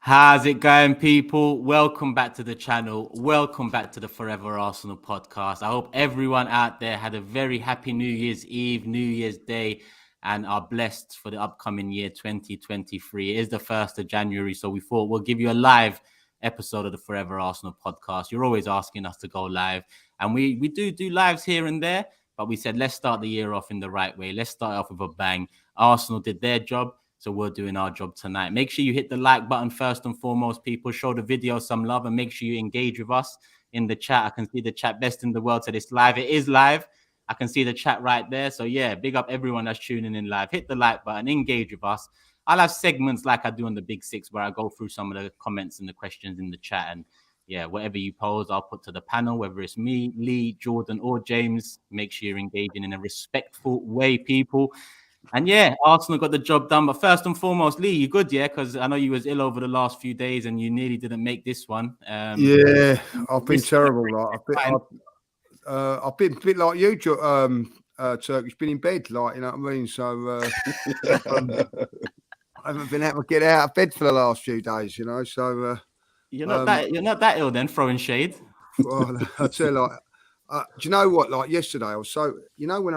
How's it going, people? Welcome back to the channel. Welcome back to the Fourever Arsenal podcast. I hope everyone out there had a very happy New Year's Eve, New Year's Day, and are blessed for the upcoming year 2023. It is the 1st of January, so we thought we'll give you a live episode of the Fourever Arsenal podcast. You're always asking us to go live, and we do lives here and there, but we said let's start the year off in the right way. Let's start off with a bang. Arsenal did their job. So we're doing our job tonight. Make sure you hit the like button first and foremost, people. Show the video some love and make sure you engage with us in the chat. I can see the chat best in the world said it's live. It is live. I can see the chat right there. So yeah, big up everyone that's tuning in live. Hit the like button, engage with us. I'll have segments like I do on the Big Six where I go through some of the comments and the questions in the chat. And yeah, whatever you pose, I'll put to the panel, whether it's me, Lee, Jordan, or James. Make sure you're engaging in a respectful way, people. And yeah, Arsenal got the job done. But first and foremost, Lee, you good, yeah? Because I know you was ill over the last few days and you nearly didn't make this one. Yeah, I've been terrible. I've been a bit like you, Turkish. Been in bed, like, you know what I mean. So I haven't been able to get out of bed for the last few days, you know. So you're not that ill then, throwing shade. Well, I tell you, like, do you know what? Like yesterday, I was so, you know, when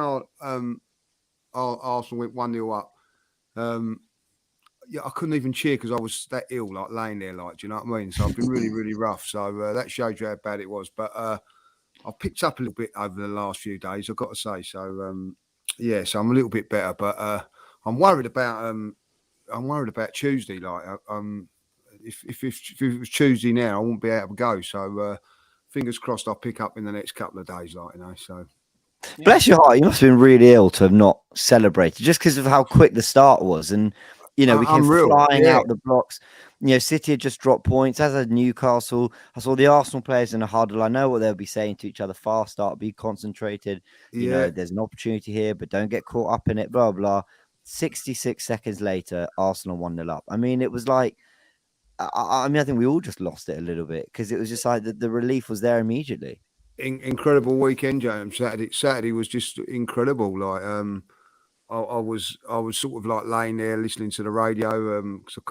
Arsenal went 1-0 up. Yeah, I couldn't even cheer because I was that ill, like laying there, like, do you know what I mean? So I've been really, really rough. So that shows you how bad it was. But I've picked up a little bit over the last few days, I've got to say. So yeah, so I'm a little bit better. But I'm worried about Tuesday. Like, if it was Tuesday now, I won't be able to go. So fingers crossed, I'll pick up in the next couple of days, like, you know. So. Yeah. Bless your heart, you must have been really ill to have not celebrated just because of how quick the start was. And, you know, we came flying out the blocks. You know, City had just dropped points, as had Newcastle. I saw the Arsenal players in a huddle. I know what they'll be saying to each other: fast start, be concentrated. You know, there's an opportunity here, but don't get caught up in it, blah, blah. 66 seconds later, Arsenal 1-0 up. I mean, it was like, I think we all just lost it a little bit because it was just like the relief was there immediately. Incredible weekend, James. Saturday was just incredible. Like, I was sort of like laying there listening to the radio because I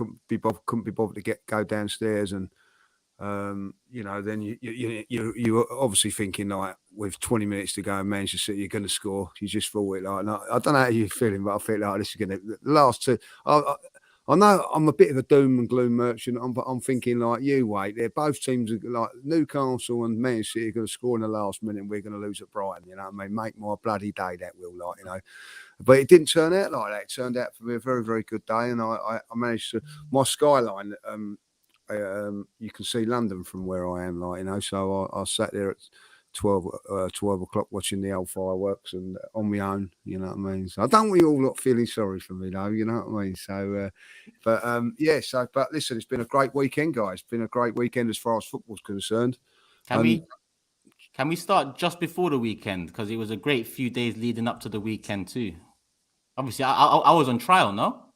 couldn't be bothered to go downstairs, and you know, then you're obviously thinking, like, with 20 minutes to go, Manchester City, you're going to score. You just thought it, like, no, I don't know how you're feeling, but I feel like this is going to the last two. I know I'm a bit of a doom and gloom merchant, but I'm thinking, like, you wait. They're both teams are, like, Newcastle and Man City are going to score in the last minute and we're going to lose at Brighton, you know what I mean? Make my bloody day, that will, like, you know. But it didn't turn out like that. It turned out for me a very, very good day. And I managed to, my skyline, you can see London from where I am, like, you know. So I sat there at 12 o'clock watching the old fireworks and on my own, you know what I mean? So I don't want you all not feeling sorry for me, though, you know what I mean? So, yeah, so, but listen, it's been a great weekend, guys. It's been a great weekend as far as football's concerned. Can we start just before the weekend? Because it was a great few days leading up to the weekend too. Obviously, I was on trial, no?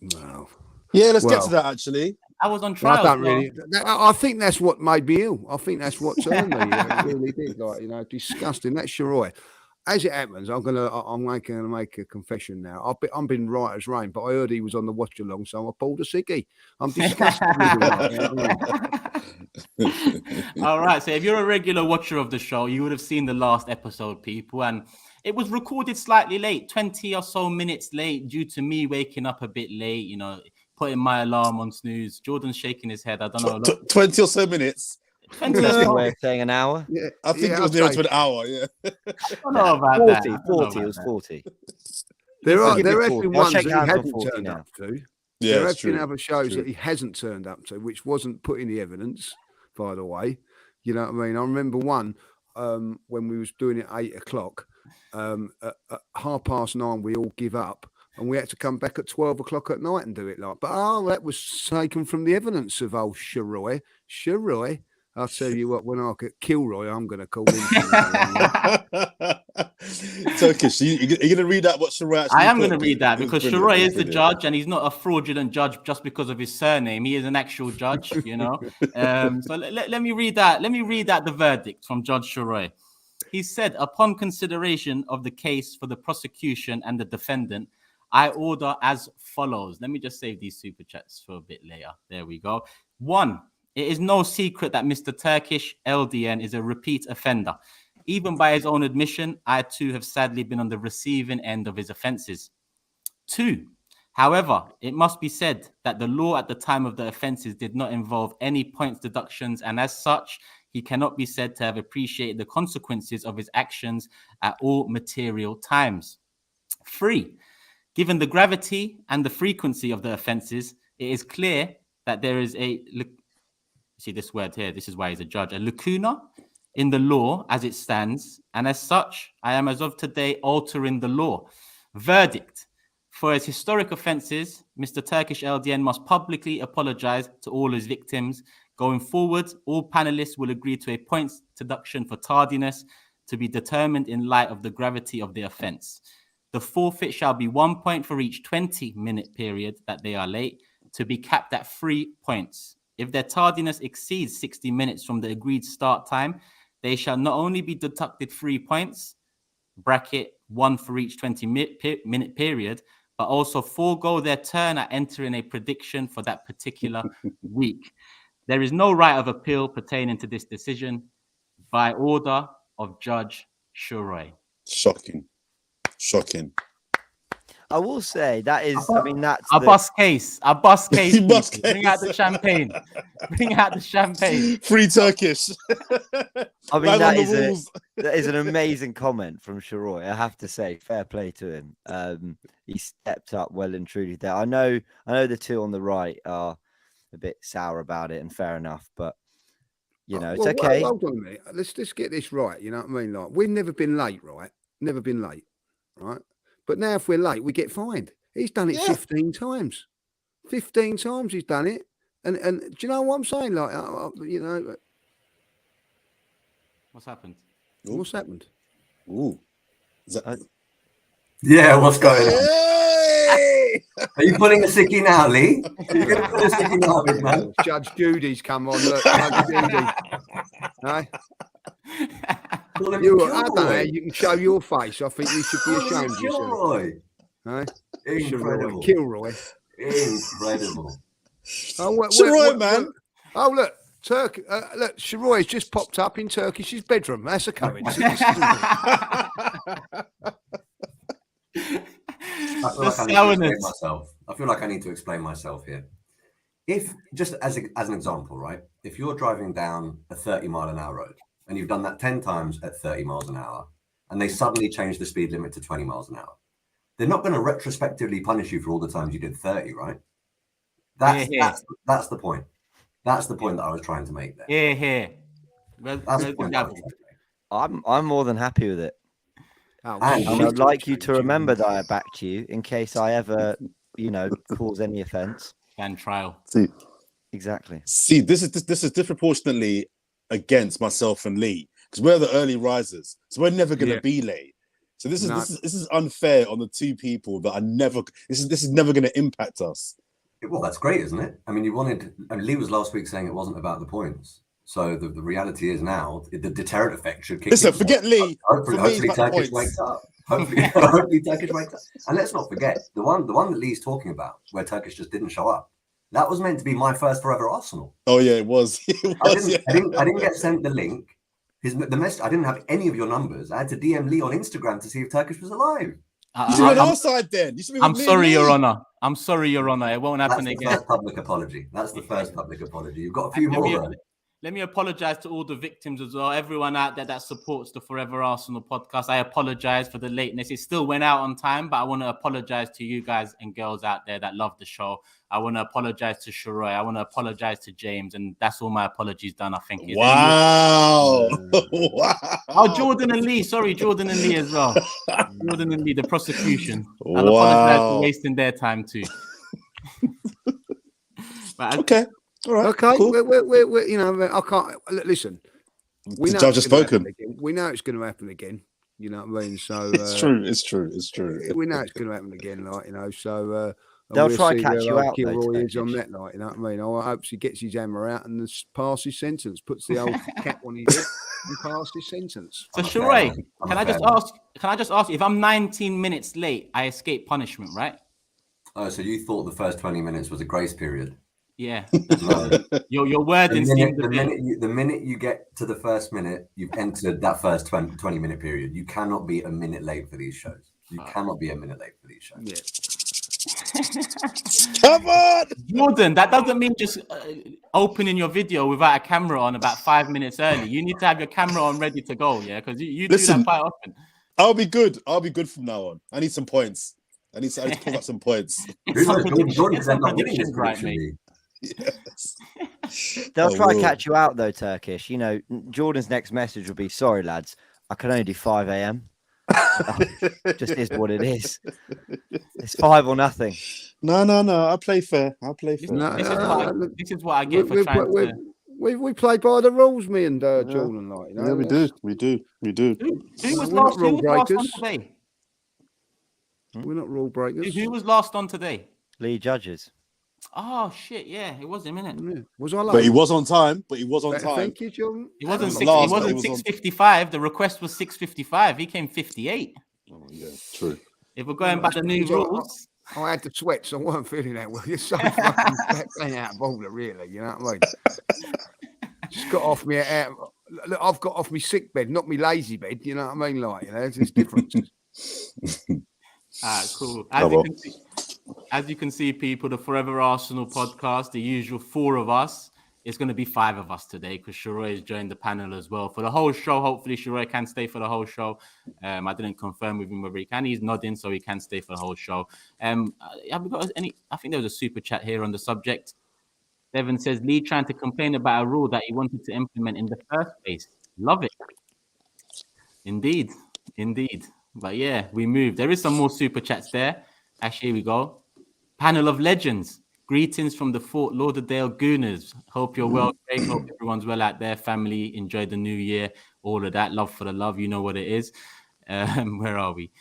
No. Yeah, let's get to that, actually. I was on trial. I don't really. I think that's what made me ill. I think that's what turned me. It really did. Like, you know, disgusting. That's Shiroy. As it happens, I'm gonna make a confession now. I've been right as rain, but I heard he was on the watch along, so I pulled a ciggy. I'm disgusted. All right. So if you're a regular watcher of the show, you would have seen the last episode, people, and it was recorded slightly late, 20 or so minutes late, due to me waking up a bit late. You know, putting my alarm on snooze. Jordan's shaking his head. I don't know. 20 or so minutes. 20 or so. Way of saying an hour. Yeah, I think it was near to an hour. Yeah. I don't know about 40. that. 40. It was 40. There have been ones that he hasn't turned now. up to. Yeah, there have been other shows that he hasn't turned up to, which wasn't put in the evidence, by the way. You know what I mean? I remember one when we was doing it 8 o'clock. At 9:30, we all give up. And we had to come back at 12 o'clock at night and do it, like. But that was taken from the evidence of old Shiroy. Shiroy, I'll tell you what, when I get Kilroy, I'm going to call him. Turkish, you're going to read out what Shiroy actually I am going to read that because Shiroy is the judge and he's not a fraudulent judge just because of his surname. He is an actual judge, you know. So let me read that. Let me read out the verdict from Judge Shiroy. He said, upon consideration of the case for the prosecution and the defendant, I order as follows. Let me just save these super chats for a bit later. There we go. 1. It is no secret that Mr. Turkish LDN is a repeat offender. Even by his own admission, I too have sadly been on the receiving end of his offences. 2. However, it must be said that the law at the time of the offences did not involve any points deductions, and as such, he cannot be said to have appreciated the consequences of his actions at all material times. 3. Given the gravity and the frequency of the offences, it is clear that there is see this word here, this is why he's a judge, a lacuna in the law as it stands, and as such, I am as of today altering the law. Verdict. For his historic offences, Mr. Turkish LDN must publicly apologise to all his victims. Going forward, all panellists will agree to a points deduction for tardiness to be determined in light of the gravity of the offence. The forfeit shall be 1 point for each 20-minute period that they are late, to be capped at 3 points. If their tardiness exceeds 60 minutes from the agreed start time, they shall not only be deducted 3 points, bracket 1 for each 20-minute period, but also forego their turn at entering a prediction for that particular week. There is no right of appeal pertaining to this decision by order of Judge Shiroy. Shocking. I will say that is, that's a bus case. Bus case. Bring out the champagne. Free Turkish. I mean, that is an amazing comment from Shiroy. I have to say, fair play to him. He stepped up well and truly there. I know the two on the right are a bit sour about it, and fair enough, but you know, it's okay. Hold on a minute. Let's get this right. You know what I mean? Like, we've never been late, right? Never been late, right? But now if we're late, we get fined. He's done it 15 times. 15 times he's done it. And do you know what I'm saying? Like, you know. What's happened? What's happened? Ooh. Is that... Yeah, what's going on? Hey! Are you pulling a sickie now, Lee? Are you going to pull a sickie now, big man? Judge Judy's come on. Look, Judge Judy. Hey? I don't know. You can show your face. I think you should be ashamed of yourself. Shiroy. Hey? Incredible. Kilroy. Incredible. Shiroy, man. Look. Look, Shiroy's just popped up in Turkish's bedroom. That's a coincidence. I feel like I need to explain myself here. If, just as an example, right? If you're driving down a 30-mile-an-hour road and you've done that 10 times at 30 miles an hour, and they suddenly change the speed limit to 20 miles an hour, they're not going to retrospectively punish you for all the times you did 30, right? That's the point. That's the point that I was trying to make there. I'm more than happy with it. And I'd like you to remember that I backed you in case I ever, cause any offence. And trial. See, exactly. See, this is disproportionately against myself and Lee because we're the early risers, so we're never going to be late. So this is unfair on the two people that are never. This is never going to impact us. Well, that's great, isn't it? I mean, Lee was last week saying it wasn't about the points. So the reality is now the deterrent effect should kick in. Listen, forget Lee. Hopefully Turkish wakes up. Hopefully Turkish wakes up. And let's not forget the one that Lee's talking about, where Turkish just didn't show up. That was meant to be my first Fourever Arsenal. Oh yeah, it was. I didn't get sent the link. The message. I didn't have any of your numbers. I had to DM Lee on Instagram to see if Turkish was alive. You should be on our side then. I'm sorry, Your Honor. I'm sorry, Your Honor. It won't happen again. That's the first public apology. That's the first public apology. You've got a few more. Let me apologize to all the victims as well. Everyone out there that supports the Fourever Arsenal podcast. I apologize for the lateness. It still went out on time, but I want to apologize to you guys and girls out there that love the show. I want to apologize to Shiroy. I want to apologize to James. And that's all my apologies done, I think. Wow. Wow. Oh, Jordan and Lee. Sorry, Jordan and Lee as well. Jordan and Lee, the prosecution. I'll apologize for wasting their time too. Okay. All right. Okay. Cool. We're I can't listen. The judge has spoken. We know it's going to happen again. You know what I mean? So it's true. We know it's going to happen again. So they'll try to catch you out. Kilroy is on that night. You know what I mean? I hope he gets his hammer out and passes his sentence, puts the old cap on his head and passes his sentence. So Shiroy, can I just ask you, if I'm 19 minutes late, I escape punishment, right? Oh, so you thought the first 20 minutes was a grace period? Yeah. No. Your wording seemed a bit... The minute you get to the first minute, you've entered that first 20-minute period. You cannot be a minute late for these shows. You cannot be a minute late for these shows. Yeah. Come on, Jordan, that doesn't mean just opening your video without a camera on about 5 minutes early. You need to have your camera on ready to go, yeah? Because you do that quite often. I'll be good. I'll be good from now on. I need some points. I need to pick up some points. Jordan's not winning this right, mate. Yes. They'll try to catch you out though, Turkish. You know, Jordan's next message will be, "Sorry, lads, I can only do 5 a.m." Just is what it is. It's 5 or nothing. No. I play fair. This is what I get for trying to... We play by the rules, me and Jordan. Like, you know, yeah, we do. Who was last on today? We're not rule breakers. Who was last on today? Lee Judges. Oh shit! Yeah, it was him, innit? Yeah. Was I? But he was on time. Thank you, Jordan. He wasn't 6:55. The request was 6:55. He came 58. Oh, yeah, true. If we're going by the new rules, I had the sweats. I wasn't feeling that well. You're so fucking out of order, really. You know what I mean? Just got off me. Look, I've got off my sick bed, not my lazy bed. You know what I mean? Like, you know, there's differences. Cool. As you can see, people, the Fourever Arsenal podcast, the usual 4 of us. It's going to be 5 of us today because Shiroy has joined the panel as well for the whole show. Hopefully, Shiroy can stay for the whole show. I didn't confirm with him whether he can. He's nodding, so he can stay for the whole show. Have we got any? I think there was a super chat here on the subject. Devon says, Lee trying to complain about a rule that he wanted to implement in the first place. Love it. Indeed. But yeah, we moved. There is some more super chats there. Actually, here we go. Panel of legends. Greetings from the Fort Lauderdale Gooners. Hope you're well, Craig. Hope everyone's well out there. Family, enjoy the new year. All of that. Love for the love. You know what it is. Where are we?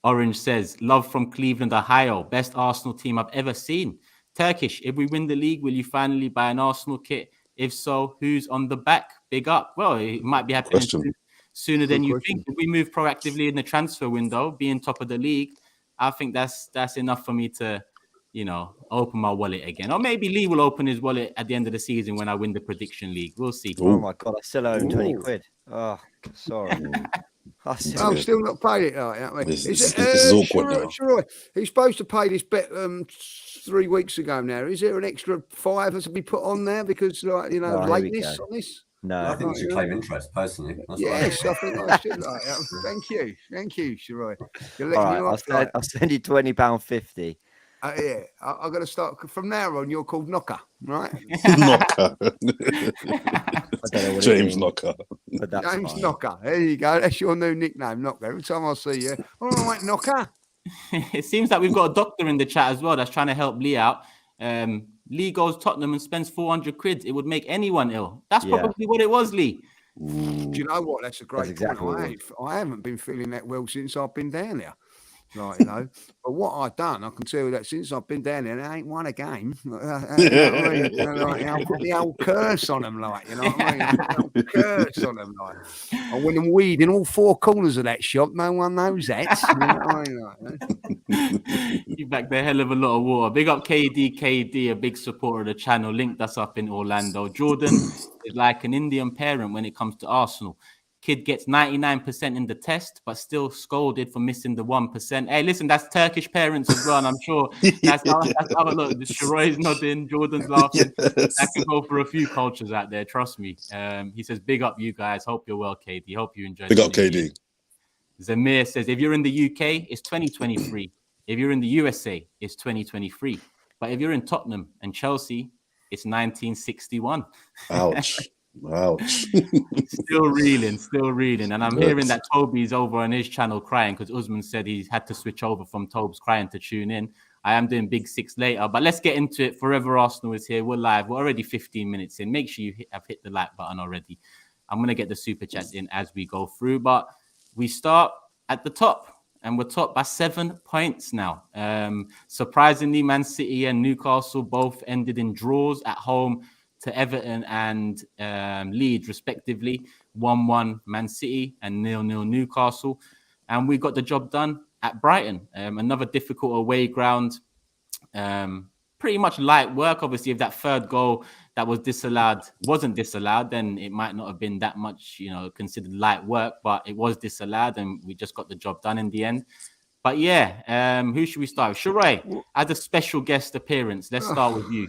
Orange says, love from Cleveland, Ohio. Best Arsenal team I've ever seen. Turkish, if we win the league, will you finally buy an Arsenal kit? If so, who's on the back? Big up. Well, it might be happening sooner than you think. If we move proactively in the transfer window, being top of the league, I think that's enough for me to, you know, open my wallet again. Or maybe Lee will open his wallet at the end of the season when I win the prediction league. We'll see. Oh my God, I still owe 20 quid. Oh, sorry. I'm still not paid it. Like, this is awkward now. Shiroy, he's supposed to pay this bet 3 weeks ago now. Is there an extra 5 that's to be put on there because, like, you know, lateness on this? No, I think you should claim interest personally. Yes, I think I should. Like, thank you, Shiroy. All right, I'll send you £20.50. Yeah, I'm going to start from now on. You're called Knocker, right? Knocker. James Knocker. James Knocker. There you go. That's your new nickname, Knocker. Every time I see you, all right, Knocker. It seems like we've got a doctor in the chat as well that's trying to help Lee out. Lee goes Tottenham and spends 400 quid. It would make anyone ill. That's probably what it was, Lee. Do you know what? That's a great exactly point. I haven't been feeling that well since I've been down there. Like, you know, but what I've done, I can tell you that since I've been down there, I ain't won a game. You know what I mean? I'll put the old curse on them, like, you know what I mean? The old curse on them, like. I win them weed in all 4 corners of that shop. No one knows that. You know what I mean? You back the hell of a lot of water. Big up KD, a big supporter of the channel. Linked us up in Orlando. Jordan is like an Indian parent when it comes to Arsenal. Kid gets 99% in the test, but still scolded for missing the 1%. Hey, listen, that's Turkish parents as well, and I'm sure that's how look. Shiroy's nodding, Jordan's laughing. Yes. That can go for a few cultures out there, trust me. He says, big up you guys. Hope you're well, KD. Hope you enjoy. Big up, KD. Zamir says, if you're in the UK, it's 2023. If you're in the USA, it's 2023. But if you're in Tottenham and Chelsea, it's 1961. Ouch. Still reeling. And I'm hearing that Toby's over on his channel crying because Usman said he had to switch over from Toby's crying to tune in. I am doing Big Six later, but let's get into it. Fourever Arsenal is here. We're live. We're already 15 minutes in. Make sure you have hit the like button already. I'm going to get the super chats in as we go through, but we start at the top. And we're top by 7 points now. Surprisingly, Man City and Newcastle both ended in draws at home to Everton and Leeds, respectively. 1-1 Man City and 0-0 Newcastle. And we got the job done at Brighton. Another difficult away ground. Pretty much light work. Obviously, if that third goal that was disallowed wasn't disallowed, then it might not have been that much, considered light work, but it was disallowed and we just got the job done in the end. But yeah, who should we start with? Shiroy, as a special guest appearance, let's start with you.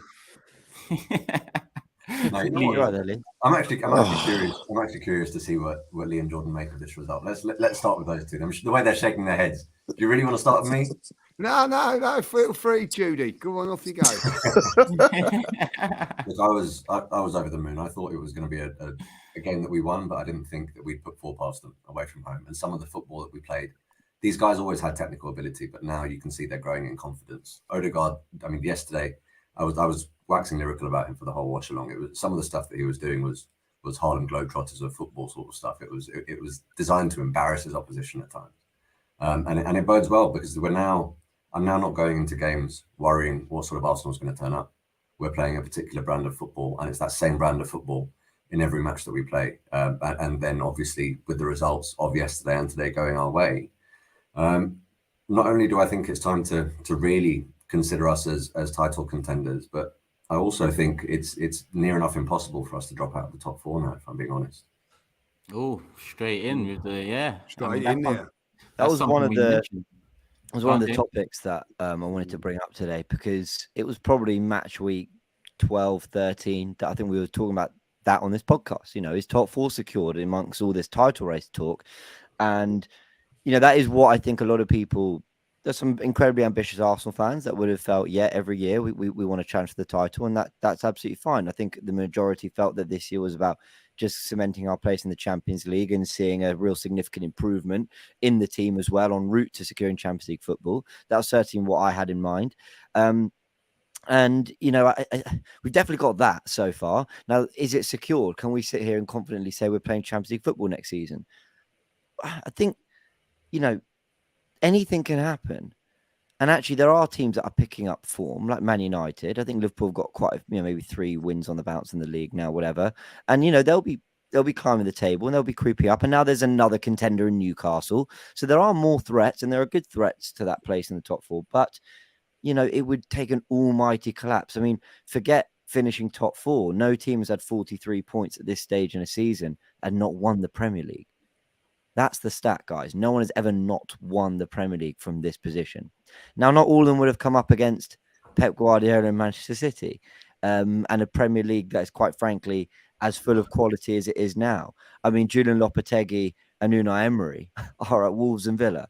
No, you know what, I'm actually curious. I'm actually curious to see what Lee and Jordan make of this result. Let's start with those two. The way they're shaking their heads. Do you really want to start with me? No. Feel free, Judy. Go on, off you go. Because I was over the moon. I thought it was going to be a game that we won, but I didn't think that we'd put 4 past them away from home. And some of the football that we played, these guys always had technical ability, but now you can see they're growing in confidence. Odegaard, yesterday I was waxing lyrical about him for the whole watch along. It was some of the stuff that he was doing was Harlem Globetrotters of football sort of stuff. It was designed to embarrass his opposition at times, and it bodes well because I'm now not going into games worrying what sort of Arsenal's going to turn up. We're playing a particular brand of football, and it's that same brand of football in every match that we play. And then obviously with the results of yesterday and today going our way, not only do I think it's time to really consider us as title contenders, but I also think it's near enough impossible for us to drop out of the top 4 now, if I'm being honest. Oh, straight in with the straight in there. That was one of the topics that I wanted to bring up today, because it was probably match week 12, 13 that I think we were talking about that on this podcast. Is top 4 secured amongst all this title race talk? And that is what I think a lot of people. There's some incredibly ambitious Arsenal fans that would have felt, every year we want to challenge for the title, and that's absolutely fine. I think the majority felt that this year was about just cementing our place in the Champions League and seeing a real significant improvement in the team as well en route to securing Champions League football. That was certainly what I had in mind. And we've definitely got that so far. Now, is it secured? Can we sit here and confidently say we're playing Champions League football next season? I think, anything can happen. And actually, there are teams that are picking up form, like Man United. I think Liverpool have got quite, maybe 3 wins on the bounce in the league now, whatever. And, they'll be climbing the table and they'll be creeping up. And now there's another contender in Newcastle. So there are more threats, and there are good threats to that place in the top 4. But, it would take an almighty collapse. Forget finishing top 4. No team has had 43 points at this stage in a season and not won the Premier League. That's the stat, guys. No one has ever not won the Premier League from this position. Now, not all of them would have come up against Pep Guardiola and Manchester City, and a Premier League that is, quite frankly, as full of quality as it is now. Julian Lopetegui and Unai Emery are at Wolves and Villa.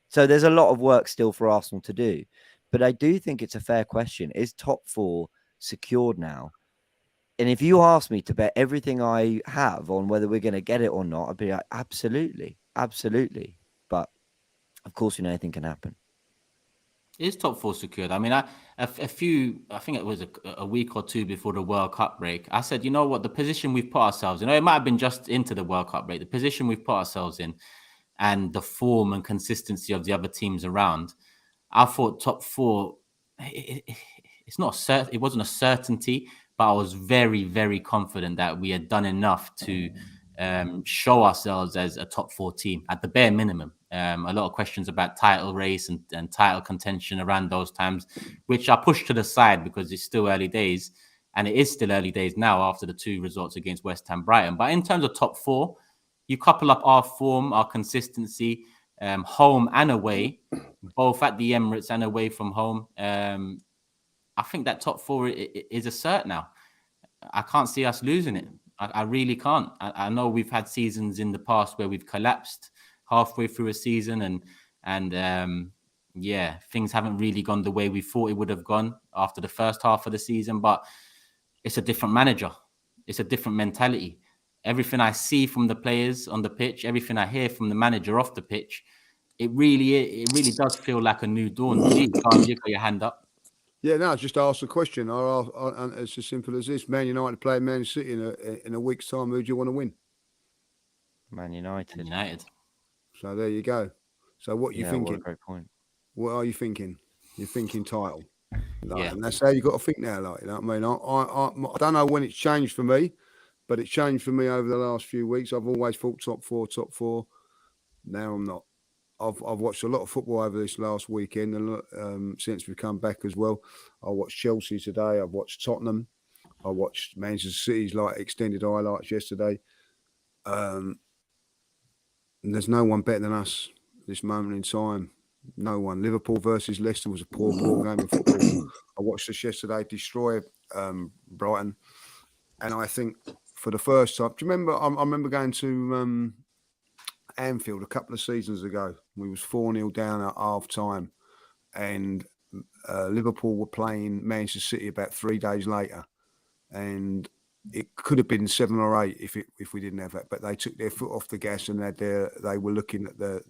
So there's a lot of work still for Arsenal to do. But I do think it's a fair question. Is top 4 secured now? And if you ask me to bet everything I have on whether we're going to get it or not, I'd be like, absolutely. But of course, anything can happen. Is top 4 secured? I think it was a week or 2 before the World Cup break, I said, the position we've put ourselves in, it might have been just into the World Cup break, the position we've put ourselves in and the form and consistency of the other teams around, I thought top 4, it's not certain, it wasn't a certainty, but I was very, very confident that we had done enough to show ourselves as a top 4 team at the bare minimum. A lot of questions about title race and title contention around those times, which I pushed to the side because it's still early days, and it is still early days now after the 2 results against West Ham, Brighton. But in terms of top 4, you couple up our form, our consistency, home and away, both at the Emirates and away from home. I think that top 4 is a cert now. I can't see us losing it. I really can't. I know we've had seasons in the past where we've collapsed halfway through a season and things haven't really gone the way we thought it would have gone after the first half of the season. But it's a different manager. It's a different mentality. Everything I see from the players on the pitch, everything I hear from the manager off the pitch, it really does feel like a new dawn. You got your hand up. Yeah, no, just ask a question. It's as simple as this. Man United play Man City in a week's time. Who do you want to win? Man United. So there you go. So what are you thinking? What a great point. What are you thinking? You're thinking title. And that's how you got to think now. You know what I mean? I don't know when it's changed for me, but it's changed for me over the last few weeks. I've always thought top four. Now I'm not. I've watched a lot of football over this last weekend, and since we've come back as well. I watched Chelsea today. I've watched Tottenham. I watched Manchester City's extended highlights yesterday. And there's no one better than us at this moment in time. No one. Liverpool versus Leicester was a poor game of football. I watched us yesterday destroy Brighton, and I think for the first time, do you remember? I remember going to Anfield a couple of seasons ago. We was 4-0 down at half time, and Liverpool were playing Manchester City about 3 days later, and it could have been 7 or 8 if we didn't have that. But they took their foot off the gas, and they were looking at the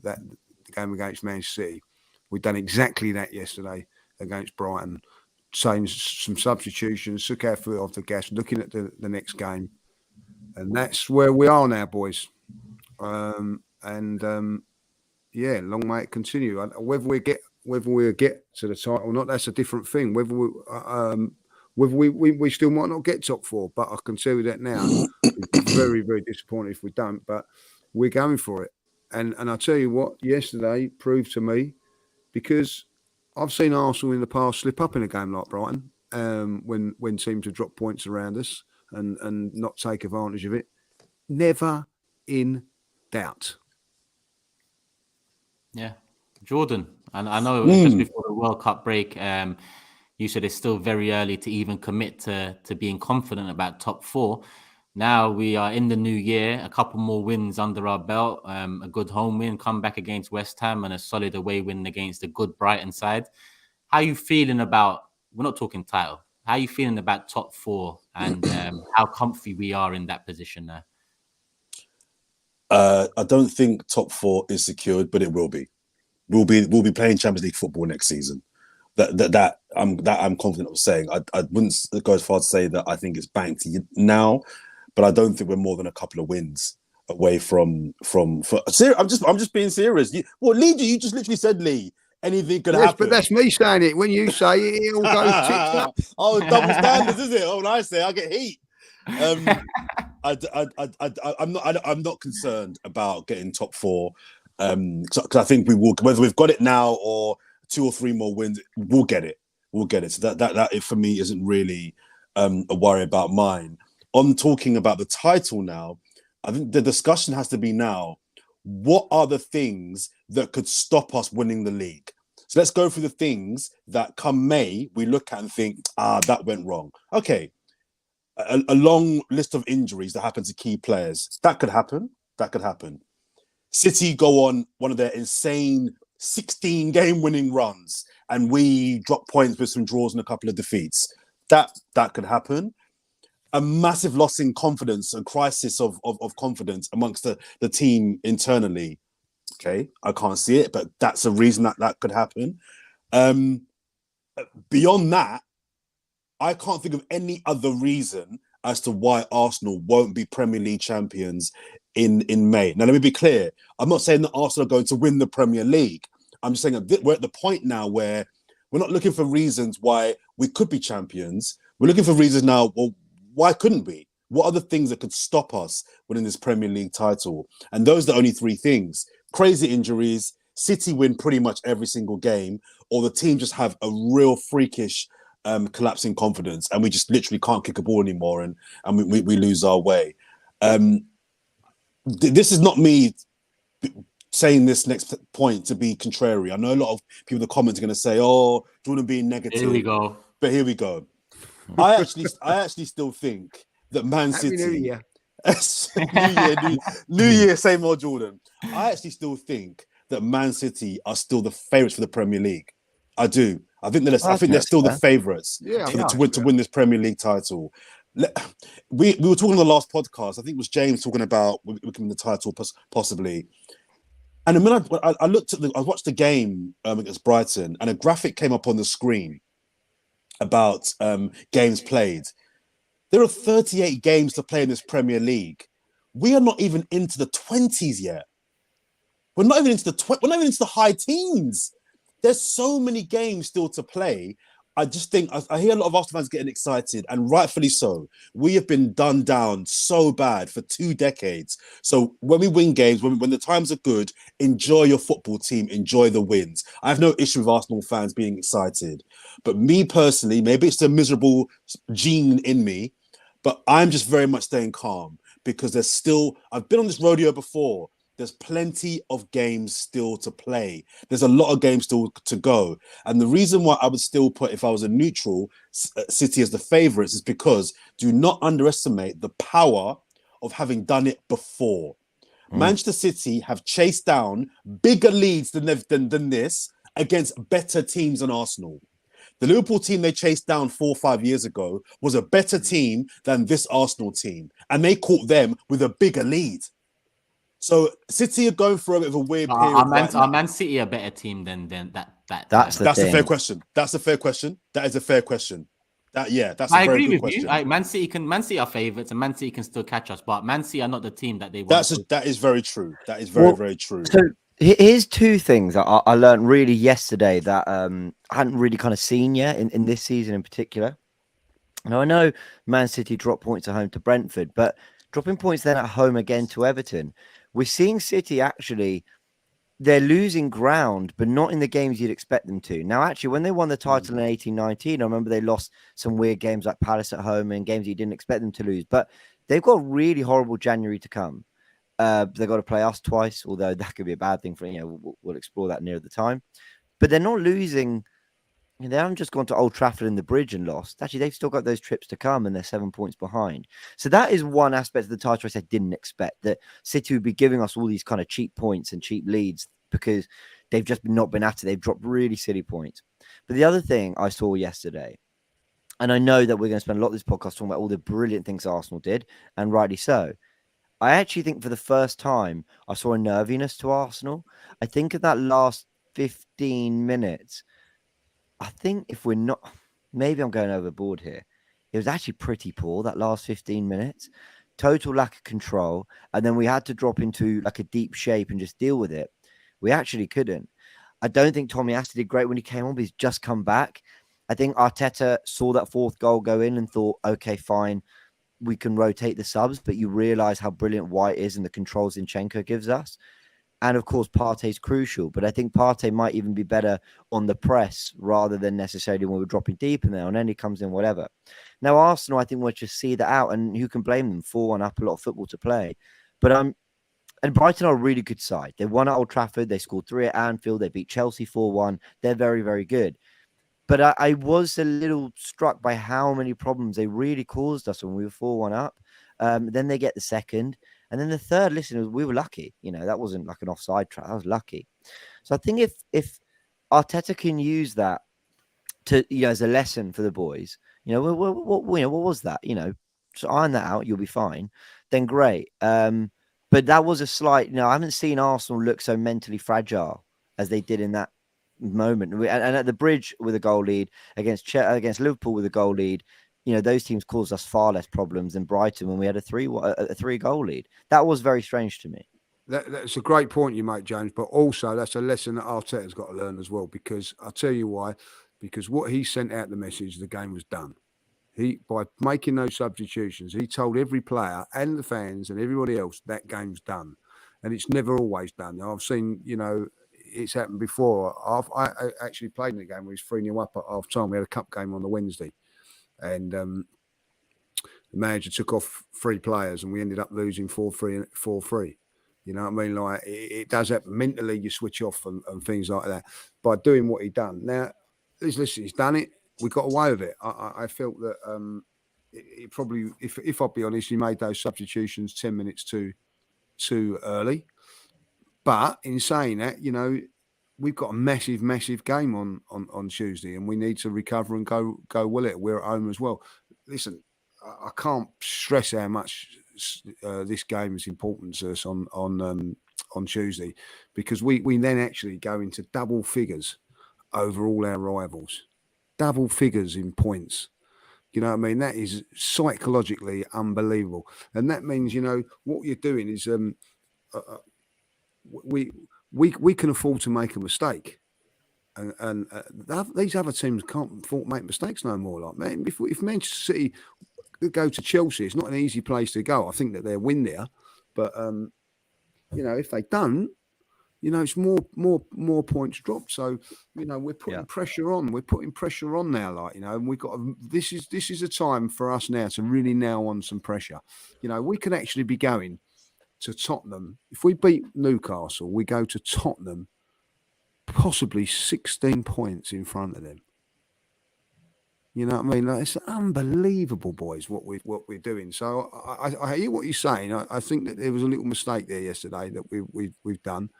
game against Manchester City. We've done exactly that yesterday against Brighton. Changed some substitutions, took our foot off the gas, looking at the next game, and that's where we are now, boys. Yeah, long may it continue. Whether we get to the title or not, that's a different thing. Whether we still might not get top 4, but I can tell you that now. We'd be very, very disappointed if we don't, but we're going for it. And I tell you what, yesterday proved to me, because I've seen Arsenal in the past slip up in a game like Brighton, when teams have dropped points around us and not take advantage of it. Never in doubt. Yeah. Jordan, and I know just before the World Cup break, you said it's still very early to even commit to being confident about top 4. Now we are in the new year, a couple more wins under our belt, a good home win, come back against West Ham, and a solid away win against a good Brighton side. How are you feeling about, we're not talking title, how are you feeling about top 4 and how comfy we are in that position now? I don't think top 4 is secured, but it will be. We'll be playing Champions League football next season. That I'm confident of saying. I wouldn't go as far to say that I think it's banked now, but I don't think we're more than a couple of wins away from. I'm just being serious. Lee, you just literally said, Lee, anything could happen. But that's me saying it. When you say it, it all goes tits up. Oh, double standards, is it? Oh, when I say I get heat. I'm not concerned about getting top 4, because I think we will. Whether we've got it now or 2 or 3 more wins, we'll get it. So that for me isn't really a worry about mine. On talking about the title now, I think the discussion has to be now, what are the things that could stop us winning the league? So let's go through the things that come May, we look at and think, that went wrong. Okay, a long list of injuries that happen to key players. That could happen. City go on one of their insane 16 game-winning runs, and we drop points with some draws and a couple of defeats. That could happen. A massive loss in confidence, a crisis of confidence amongst the team internally. Okay, I can't see it, but that's a reason that could happen. Beyond that, I can't think of any other reason as to why Arsenal won't be Premier League champions in May. Now, let me be clear. I'm not saying that Arsenal are going to win the Premier League. I'm just saying that we're at the point now where we're not looking for reasons why we could be champions. We're looking for reasons now, well, why couldn't we? What are the things that could stop us winning this Premier League title? And those are the only 3 things. Crazy injuries, City win pretty much every single game, or the team just have a real freakish collapse in confidence, and we just literally can't kick a ball anymore, and we lose our way. This is not me saying this next point to be contrary. I know a lot of people in the comments are going to say, "Oh, Jordan being negative." Here we go. But here we go. I actually still think that Man City. Happy New Year. New year, same old Jordan. I actually still think that Man City are still the favourites for the Premier League. I do. I think they're still the favourites to win this Premier League title. We were talking on the last podcast. I think it was James talking about winning the title possibly. And the minute I watched the game against Brighton, and a graphic came up on the screen about games played. There are 38 games to play in this Premier League. We are not even into the 20s yet. We're not even into the high teens. There's so many games still to play. I just think I hear a lot of Arsenal fans getting excited, and rightfully so. We have been done down so bad for 2 decades. So when we win games, when the times are good, enjoy your football team, enjoy the wins. I have no issue with Arsenal fans being excited. But me personally, maybe it's the miserable gene in me, but I'm just very much staying calm because I've been on this rodeo before. There's plenty of games still to play. There's a lot of games still to go. And the reason why I would still put, if I was a neutral, City as the favourites is because do not underestimate the power of having done it before. Manchester City have chased down bigger leads than this against better teams than Arsenal. The Liverpool team they chased down 4 or 5 years ago was a better team than this Arsenal team. And they caught them with a bigger lead. So City are going through a bit of a weird period. Are Man City a better team than that? That's the thing. A fair question. That's a fair question. That is a fair question. That's I a very agree good with question. you. Man City are favourites, and Man City can still catch us, but Man City are not the team that they want. That is very true. That is very, very true. So here's 2 things that I learned really yesterday that I hadn't really kind of seen yet in this season in particular. Now I know Man City dropped points at home to Brentford, but dropping points then at home again to Everton. We're seeing City actually, they're losing ground, but not in the games you'd expect them to. Now, actually, when they won the title in 18-19, I remember they lost some weird games like Palace at home and games you didn't expect them to lose. But they've got a really horrible January to come. They've got to play us twice, although that could be a bad thing for, we'll explore that near the time. But they're not losing. They haven't just gone to Old Trafford and the Bridge and lost. Actually, they've still got those trips to come and they're 7 points behind. So that is one aspect of the title race I didn't expect, that City would be giving us all these kind of cheap points and cheap leads because they've just not been at it. They've dropped really silly points. But the other thing I saw yesterday, and I know that we're going to spend a lot of this podcast talking about all the brilliant things Arsenal did, and rightly so. I actually think for the first time, I saw a nerviness to Arsenal. I think in that last 15 minutes, I think if we're not, maybe I'm going overboard here. It was actually pretty poor, that last 15 minutes. Total lack of control. And then we had to drop into like a deep shape and just deal with it. We actually couldn't. I don't think Tommy Astor did great when he came on, but he's just come back. I think Arteta saw that 4th goal go in and thought, okay, fine, we can rotate the subs, but you realize how brilliant White is and the control Zinchenko gives us. And of course, Partey's crucial, but I think Partey might even be better on the press rather than necessarily when we're dropping deep in there. And then he comes in, whatever. Now, Arsenal, I think we'll just see that out, and who can blame them? 4-1 up, a lot of football to play. But and Brighton are a really good side. They won at Old Trafford. They scored 3 at Anfield. They beat Chelsea 4-1. They're very, very good. But I was a little struck by how many problems they really caused us when we were 4-1 up. Then they get the second. And then the third, listen, we were lucky. That wasn't like an offside trap. That was lucky. So I think if Arteta can use that to, as a lesson for the boys, what was that? So iron that out, you'll be fine. Then great. But that was a slight, I haven't seen Arsenal look so mentally fragile as they did in that moment. And at the Bridge with a goal lead against Liverpool with a goal lead, those teams caused us far less problems than Brighton when we had a 3-goal lead. That was very strange to me. That's a great point you make, James, but also that's a lesson that Arteta's got to learn as well, because I'll tell you why. Because what he sent out the message, the game was done. By making those substitutions, he told every player and the fans and everybody else that game's done. And it's never always done. I've seen, it's happened before. I actually played in the game where he was 3-0 up at half time. We had a cup game on the Wednesday. And the manager took off 3 players and we ended up losing 4-3. You know what I mean? Like it does happen. Mentally, you switch off and things like that by doing what he done. Now, listen, he's done it. We got away with it. I felt that it probably, if I'll be honest, he made those substitutions 10 minutes too early. But in saying that, we've got a massive game on Tuesday, and we need to recover and go well it. We're at home as well. Listen, I can't stress how much this game is important to us on Tuesday, because we then actually go into double figures over all our rivals. Double figures in points. You know what I mean? That is psychologically unbelievable. And that means, what you're doing is we can afford to make a mistake. and these other teams can't make mistakes no more. Like, man, if Manchester City go to Chelsea, it's not an easy place to go. I think that they'll win there, but if they don't, it's more points dropped. So, we're putting pressure on. We're putting pressure on now, like, and we've got this is a time for us now to really nail on some pressure. We could actually be going to Tottenham. If we beat Newcastle, we go to Tottenham, possibly 16 points in front of them. You know what I mean? Like, it's unbelievable, boys, what we're doing. So I hear what you're saying. I think that there was a little mistake there yesterday that we've done.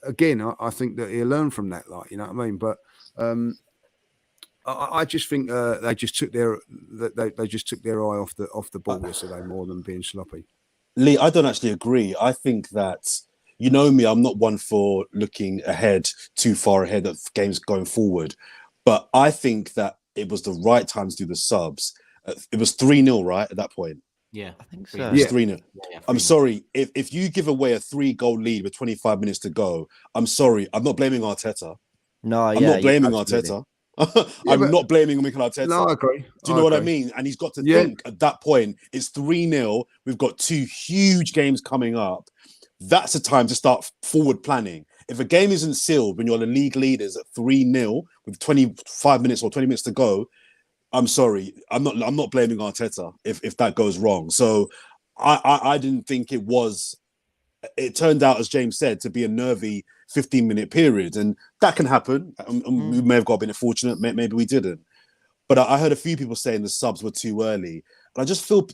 Again, I think that he'll learn from that, like, you know what I mean? But I just think they just took their eye off the ball yesterday more than being sloppy. Lee, I don't actually agree. I think that, you know me, I'm not one for looking ahead, too far ahead of games going forward. But I think that it was the right time to do the subs. It was 3-0, right, at that point? Yeah, I think so. It was 3-0. Yeah, I'm sorry. If you give away a 3-goal lead with 25 minutes to go, I'm sorry. I'm not blaming Arteta. No, I'm not blaming Arteta. I'm not blaming Mikel Arteta. No, I agree. Do you know what I mean? And he's got to think at that point, it's 3-0. We've got 2 huge games coming up. That's a time to start forward planning. If a game isn't sealed when you're the league leaders at 3-0 with 25 minutes or 20 minutes to go, I'm sorry. I'm not blaming Arteta if that goes wrong. So I didn't think it was. It turned out, as James said, to be a nervy 15-minute period, and that can happen. We may have got a bit unfortunate. Maybe we didn't. But I heard a few people saying the subs were too early, and I just feel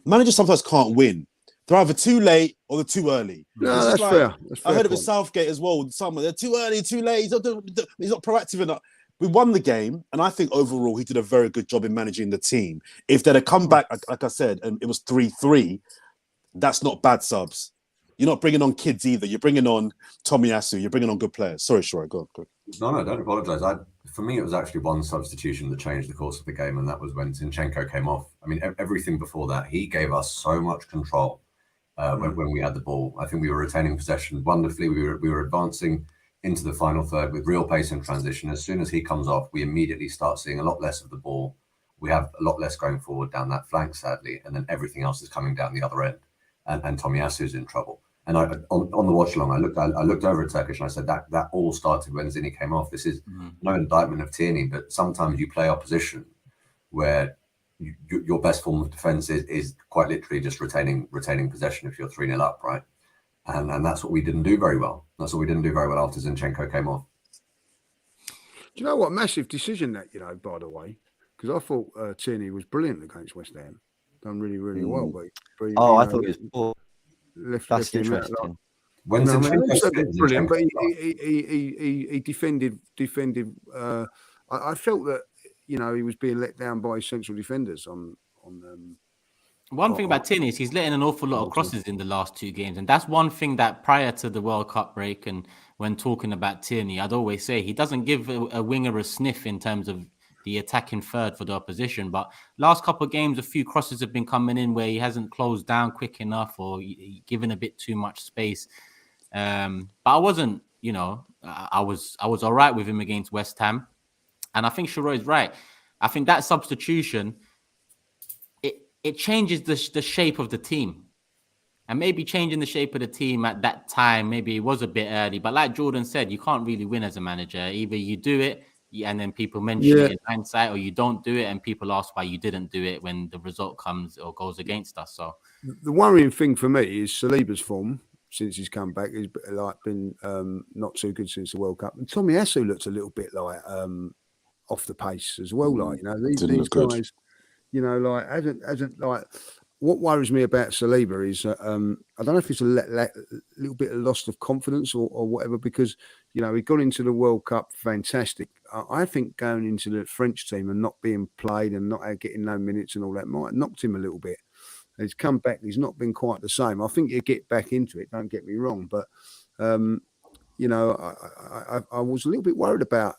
managers sometimes can't win. They're either too late or they're too early. No, that's fair. I heard it with Southgate as well. Some they're too early, too late. He's not proactive enough. We won the game, and I think overall he did a very good job in managing the team. If they'd have come back, like I said, and it was 3-3, that's not bad subs. You're not bringing on kids either. You're bringing on Tomiyasu. You're bringing on good players. Sorry, Shiroy, go on. No, don't apologise. For me, it was actually one substitution that changed the course of the game, and that was when Zinchenko came off. I mean, everything before that, he gave us so much control when we had the ball. I think we were retaining possession wonderfully. We were advancing into the final third with real pace and transition. As soon as he comes off, we immediately start seeing a lot less of the ball. We have a lot less going forward down that flank, sadly, and then everything else is coming down the other end, and Tomiyasu's in trouble. And on the watch along, I looked over at Turkish and I said that all started when Zini came off. This is no indictment of Tierney, but sometimes you play opposition where your best form of defence is quite literally just retaining possession if you're 3-0 up, right? And that's what we didn't do very well. That's what we didn't do very well after Zinchenko came off. Do you know what massive decision that, by the way? Because I thought Tierney was brilliant against West Ham. Done really, really well. But I thought it was That's interesting. When brilliant, but he defended. I felt that he was being let down by his central defenders on. One thing about Tierney is he's letting an awful lot of crosses in the last 2 games, and that's one thing that prior to the World Cup break and when talking about Tierney, I'd always say he doesn't give a winger a sniff in terms of the attacking third for the opposition. But last couple of games, a few crosses have been coming in where he hasn't closed down quick enough or given a bit too much space. But I wasn't, I was all right with him against West Ham. And I think Shiroy is right. I think that substitution, it changes the shape of the team. And maybe changing the shape of the team at that time, maybe it was a bit early. But like Jordan said, you can't really win as a manager. Either you do it, and then people mention it in hindsight, or you don't do it and people ask why you didn't do it when the result comes or goes against us. So the worrying thing for me is Saliba's form since he's come back. He's been not too good since the World Cup. And Tomiyasu looks a little bit like off the pace as well. Like, these guys, hasn't like. What worries me about Saliba is I don't know if it's a little bit of loss of confidence or whatever, because he got into the World Cup fantastic. I think going into the French team and not being played and not getting no minutes and all that might have knocked him a little bit. He's come back. He's not been quite the same. I think he'll get back into it. Don't get me wrong, but I was a little bit worried about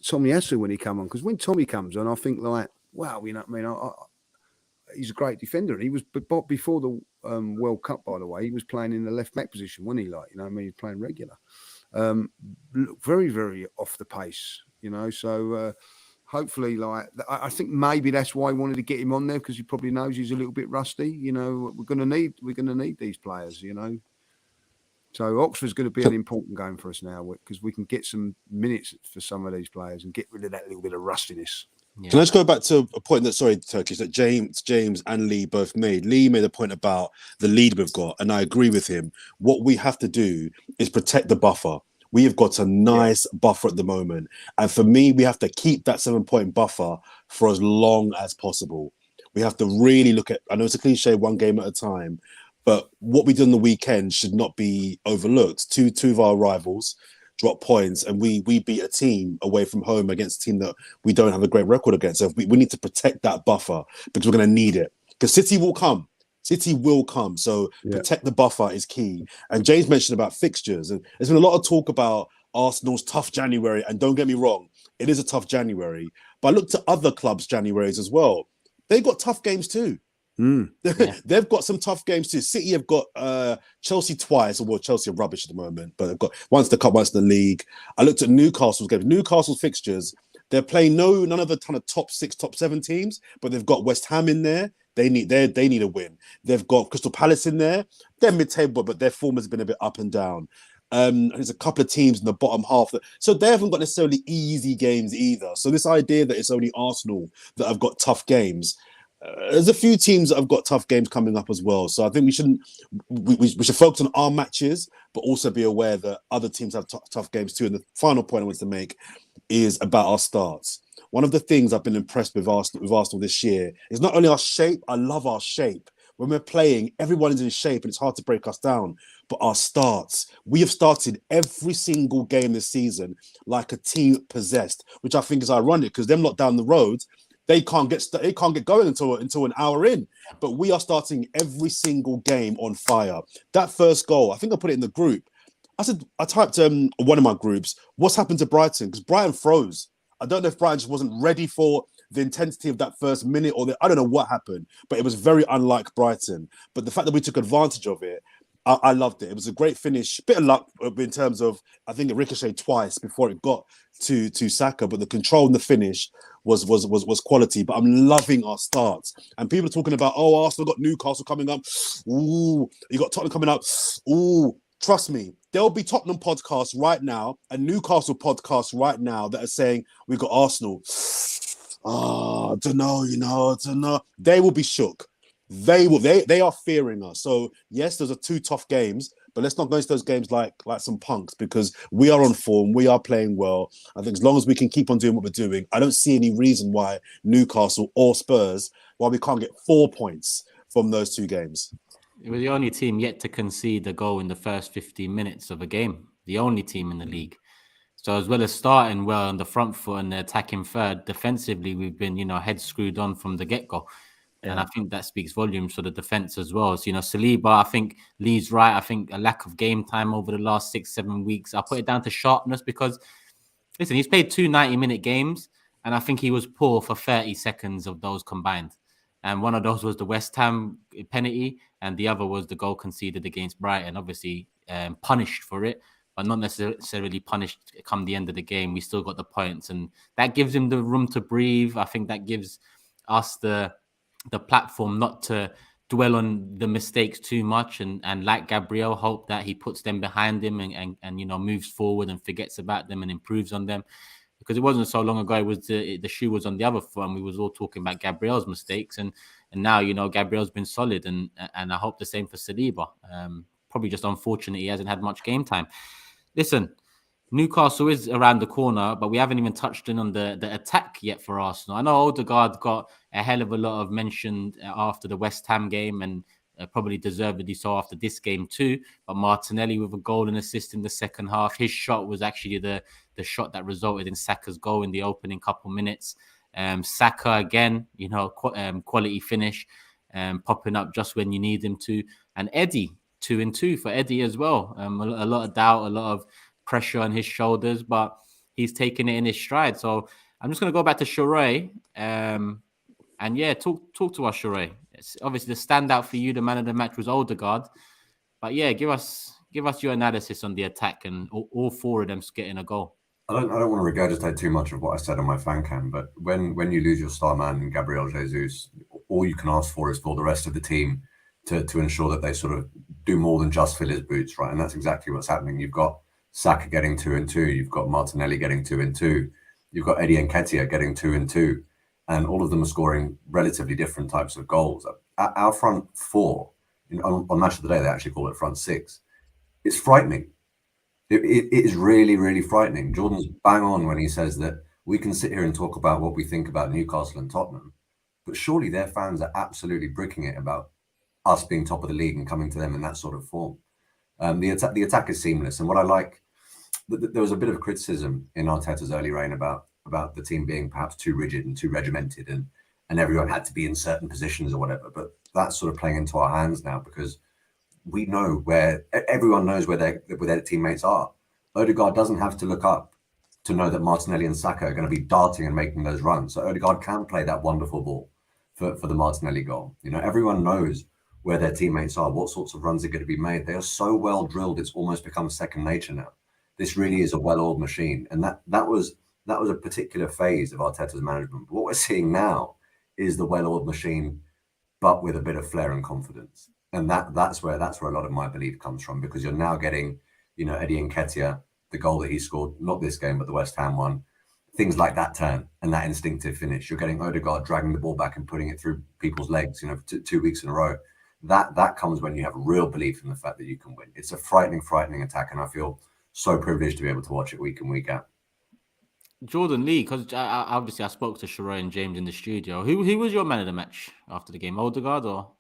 Tomiyasu when he came on, because when Tommy comes on, I think like, wow, he's a great defender. He was before the World Cup, by the way. He was playing in the left back position, wasn't he? He was playing regular. look very, very off the pace, you know. So hopefully, like, I think maybe that's why I wanted to get him on there, because he probably knows he's a little bit rusty. You know, we're going to need these players, you know. So Oxford's going to be an important game for us now, because we can get some minutes for some of these players and get rid of that little bit of rustiness. Yeah. Can I just go back to a point that, sorry, Turkish, that James and Lee both made? Lee made a point about the lead we've got, and I agree with him. What we have to do is protect the buffer. We have got a nice buffer at the moment. And for me, we have to keep that 7-point buffer for as long as possible. We have to really look at, I know it's a cliche, one game at a time, but what we did on the weekend should not be overlooked. Two of our rivals drop points, and we beat a team away from home against a team that we don't have a great record against. So we need to protect that buffer, because we're going to need it. Because City will come. City will come. So protect the buffer is key. And James mentioned about fixtures. And there's been a lot of talk about Arsenal's tough January. And don't get me wrong, it is a tough January. But I looked at other clubs' Januaries as well. They got tough games too. They've got some tough games too. City have got Chelsea twice. Well, Chelsea are rubbish at the moment, but they've got once the cup, once the league. I looked at Newcastle's games. Newcastle's fixtures, they're playing none of the kind of top 6, top 7 teams, but they've got West Ham in there. They need a win. They've got Crystal Palace in there. They're mid-table, but their form has been a bit up and down. There's a couple of teams in the bottom half, so they haven't got necessarily easy games either. So this idea that it's only Arsenal that have got tough games, there's a few teams that have got tough games coming up as well. So I think we should focus on our matches, but also be aware that other teams have tough games too. And the final point I want to make is about our starts. One of the things I've been impressed with Arsenal this year is not only our shape. I love our shape. When we're playing, everyone is in shape and it's hard to break us down. But our starts, we have started every single game this season like a team possessed, which I think is ironic, because them lot down the road, they can't get going until an hour in. But we are starting every single game on fire. That first goal, I think I put it in the group. I typed one of my groups, what's happened to Brighton? Because Brighton froze. I don't know if Brighton just wasn't ready for the intensity of that first minute, I don't know what happened, but it was very unlike Brighton. But the fact that we took advantage of it, I loved it. It was a great finish. Bit of luck in terms of, I think it ricocheted twice before it got to Saka, but the control and the finish was quality. But I'm loving our starts. And people are talking about, Arsenal got Newcastle coming up. Ooh, you got Tottenham coming up. Ooh, trust me, there'll be Tottenham podcasts right now and Newcastle podcasts right now that are saying we got Arsenal. Don't know. They will be shook. They are fearing us. So yes, those are 2 tough games, but let's not go into those games like some punks, because we are on form, we are playing well. I think as long as we can keep on doing what we're doing, I don't see any reason why Newcastle or Spurs, why we can't get 4 points from those 2 games. We're the only team yet to concede a goal in the first 15 minutes of a game. The only team in the league. So as well as starting well on the front foot and attacking third, defensively we've been, head screwed on from the get-go. And I think that speaks volumes for the defense as well. So, Saliba, I think Lee's right. I think a lack of game time over the last 6-7 weeks. I put it down to sharpness because, listen, he's played 2 90-minute games, and I think he was poor for 30 seconds of those combined. And one of those was the West Ham penalty, and the other was the goal conceded against Brighton. Obviously, punished for it, but not necessarily punished come the end of the game. We still got the points, and that gives him the room to breathe. I think that gives us the platform not to dwell on the mistakes too much, and like Gabriel, hope that he puts them behind him and moves forward and forgets about them and improves on them. Because it wasn't so long ago, it was the shoe was on the other foot, and we was all talking about Gabriel's mistakes, and now Gabriel's been solid, and I hope the same for Saliba. Probably just unfortunate he hasn't had much game time. Listen, Newcastle is around the corner, but we haven't even touched on the attack yet for Arsenal. I know Odegaard got a hell of a lot of mention after the West Ham game, and probably deservedly so after this game too. But Martinelli with a goal and assist in the second half. His shot was actually the shot that resulted in Saka's goal in the opening couple minutes. Saka again, quality finish, popping up just when you need him to. And Eddie, 2-2 for Eddie as well. A lot of doubt, a lot of pressure on his shoulders, but he's taking it in his stride. So I'm just going to go back to Shiroy. And talk to us, Shiroy. It's obviously the standout for you, the man of the match was Odegaard. But yeah, give us Give us your analysis on the attack and all four of them getting a goal. I don't want to regurgitate too much of what I said on my fan cam, but when you lose your star man, Gabriel Jesus, all you can ask for is for the rest of the team to ensure that they sort of do more than just fill his boots, right? And that's exactly what's happening. You've got Saka getting 2 and 2, you've got Martinelli getting 2 and 2, you've got Eddie Nketiah getting 2 and 2, and all of them are scoring relatively different types of goals. Our front four, on Match of the Day, they actually call it front six. It's frightening. It is really, really frightening. Jordan's bang on when he says that we can sit here and talk about what we think about Newcastle and Tottenham, but surely their fans are absolutely bricking it about us being top of the league and coming to them in that sort of form. The attack is seamless, and what I like, there was a bit of criticism in Arteta's early reign about the team being perhaps too rigid and too regimented, and everyone had to be in certain positions or whatever. But that's sort of playing into our hands now, because we know everyone knows where their teammates are. Odegaard doesn't have to look up to know that Martinelli and Saka are going to be darting and making those runs. So Odegaard can play that wonderful ball for the Martinelli goal. Everyone knows where their teammates are, what sorts of runs are going to be made. They are so well drilled, it's almost become second nature now. This really is a well-oiled machine. And that was a particular phase of Arteta's management. But what we're seeing now is the well-oiled machine, but with a bit of flair and confidence. And that's where a lot of my belief comes from, because you're now getting, Eddie Nketiah, the goal that he scored, not this game, but the West Ham one, things like that turn and that instinctive finish. You're getting Odegaard dragging the ball back and putting it through people's legs, 2 weeks in a row. That comes when you have real belief in the fact that you can win. It's a frightening attack, and I feel so privileged to be able to watch it week in, week out. Jordan, Lee, because obviously I spoke to Shiroy and James in the studio. Who was your man of the match after the game? Odegaard or?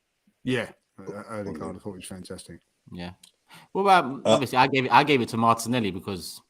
Yeah, Odegaard. I thought it was fantastic. Yeah. Well, obviously I gave it to Martinelli because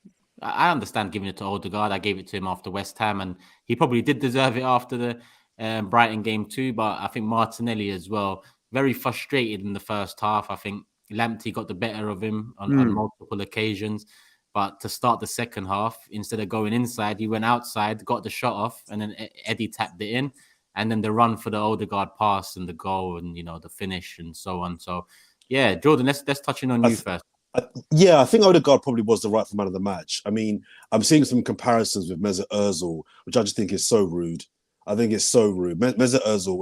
I understand giving it to Odegaard. I gave it to him after West Ham, and he probably did deserve it after the Brighton game too. But I think Martinelli as well, very frustrated in the first half. I think Lamptey got the better of him on multiple occasions. But to start the second half, instead of going inside, he went outside, got the shot off, and then Eddie tapped it in. And then the run for the Odegaard pass and the goal and, the finish and so on. So, yeah, Jordan, let's touch in on you first. I think Odegaard probably was the rightful man of the match. I mean, I'm seeing some comparisons with Mesut Ozil, which I just think is so rude. I think it's so rude. Mesut Ozil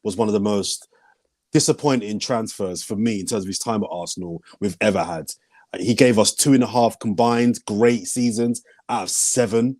was one of the most disappointing transfers for me in terms of his time at Arsenal we've ever had. He gave us 2.5 combined great seasons out of 7.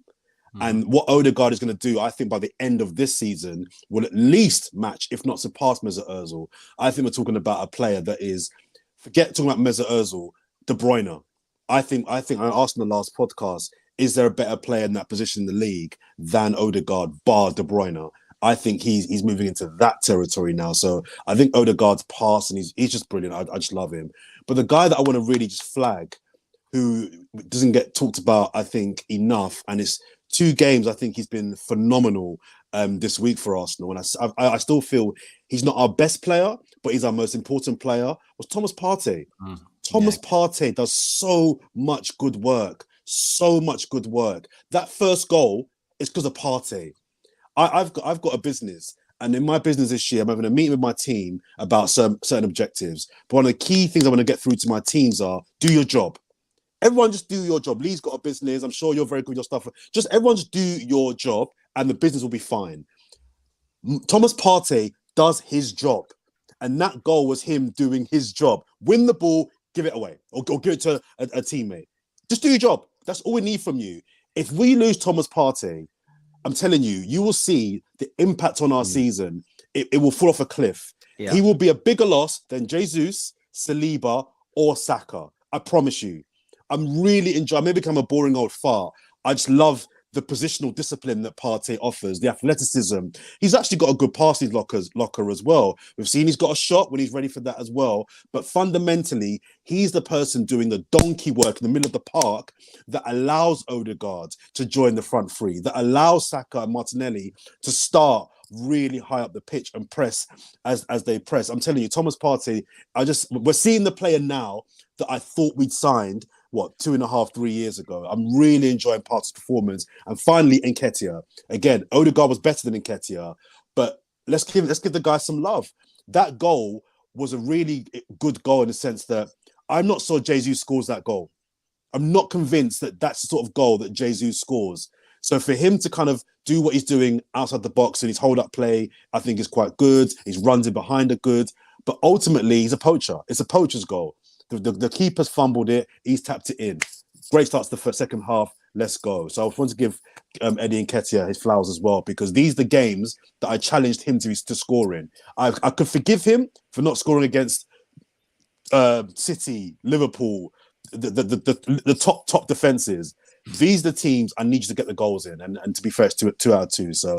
And what Odegaard is going to do, I think, by the end of this season, will at least match, if not surpass, Mesut Ozil. I think we're talking about a player that is, forget talking about Mesut Ozil, De Bruyne. I think I asked in the last podcast, is there a better player in that position in the league than Odegaard, bar De Bruyne? I think he's moving into that territory now. So I think Odegaard's pass, and he's just brilliant. I just love him. But the guy that I want to really just flag, who doesn't get talked about, I think, enough, and it's 2 games, I think he's been phenomenal this week for Arsenal. And I still feel he's not our best player, but he's our most important player, was Thomas Partey. Thomas Partey does so much good work. That first goal is because of Partey. I've got a business, and in my business this year, I'm having a meeting with my team about certain objectives. But one of the key things I want to get through to my teams are, do your job. Everyone just do your job. Lee's got a business. I'm sure you're very good with your stuff. Just everyone just do your job, and the business will be fine. Thomas Partey does his job, and that goal was him doing his job. Win the ball, give it away, or give it to a teammate. Just do your job. That's all we need from you. If we lose Thomas Partey, I'm telling you, you will see the impact on our season. It will fall off a cliff. Yeah. He will be a bigger loss than Jesus, Saliba, or Saka. I promise you. I'm really enjoying. I may become a boring old fart. I just love the positional discipline that Partey offers, the athleticism. He's actually got a good passing locker as well. We've seen he's got a shot when he's ready for that as well. But fundamentally, he's the person doing the donkey work in the middle of the park that allows Odegaard to join the front three, that allows Saka and Martinelli to start really high up the pitch and press as they press. I'm telling you, Thomas Partey, we're seeing the player now that I thought we'd signed 2.5, 3 years ago. I'm really enjoying Partey's performance. And finally, Nketiah. Again, Odegaard was better than Nketiah, but let's give the guy some love. That goal was a really good goal in the sense that I'm not sure Jesus scores that goal. I'm not convinced that that's the sort of goal that Jesus scores. So for him to kind of do what he's doing outside the box and his hold-up play, I think is quite good. His runs in behind are good. But ultimately, he's a poacher. It's a poacher's goal. The keeper's fumbled it. He's tapped it in. Great starts the second half. Let's go. So I want to give Eddie Nketiah his flowers as well, because these are the games that I challenged him to score in. I could forgive him for not scoring against City, Liverpool, the top defenses. These are the teams I need you to get the goals in, and to be fair, it's 2 out of 2. So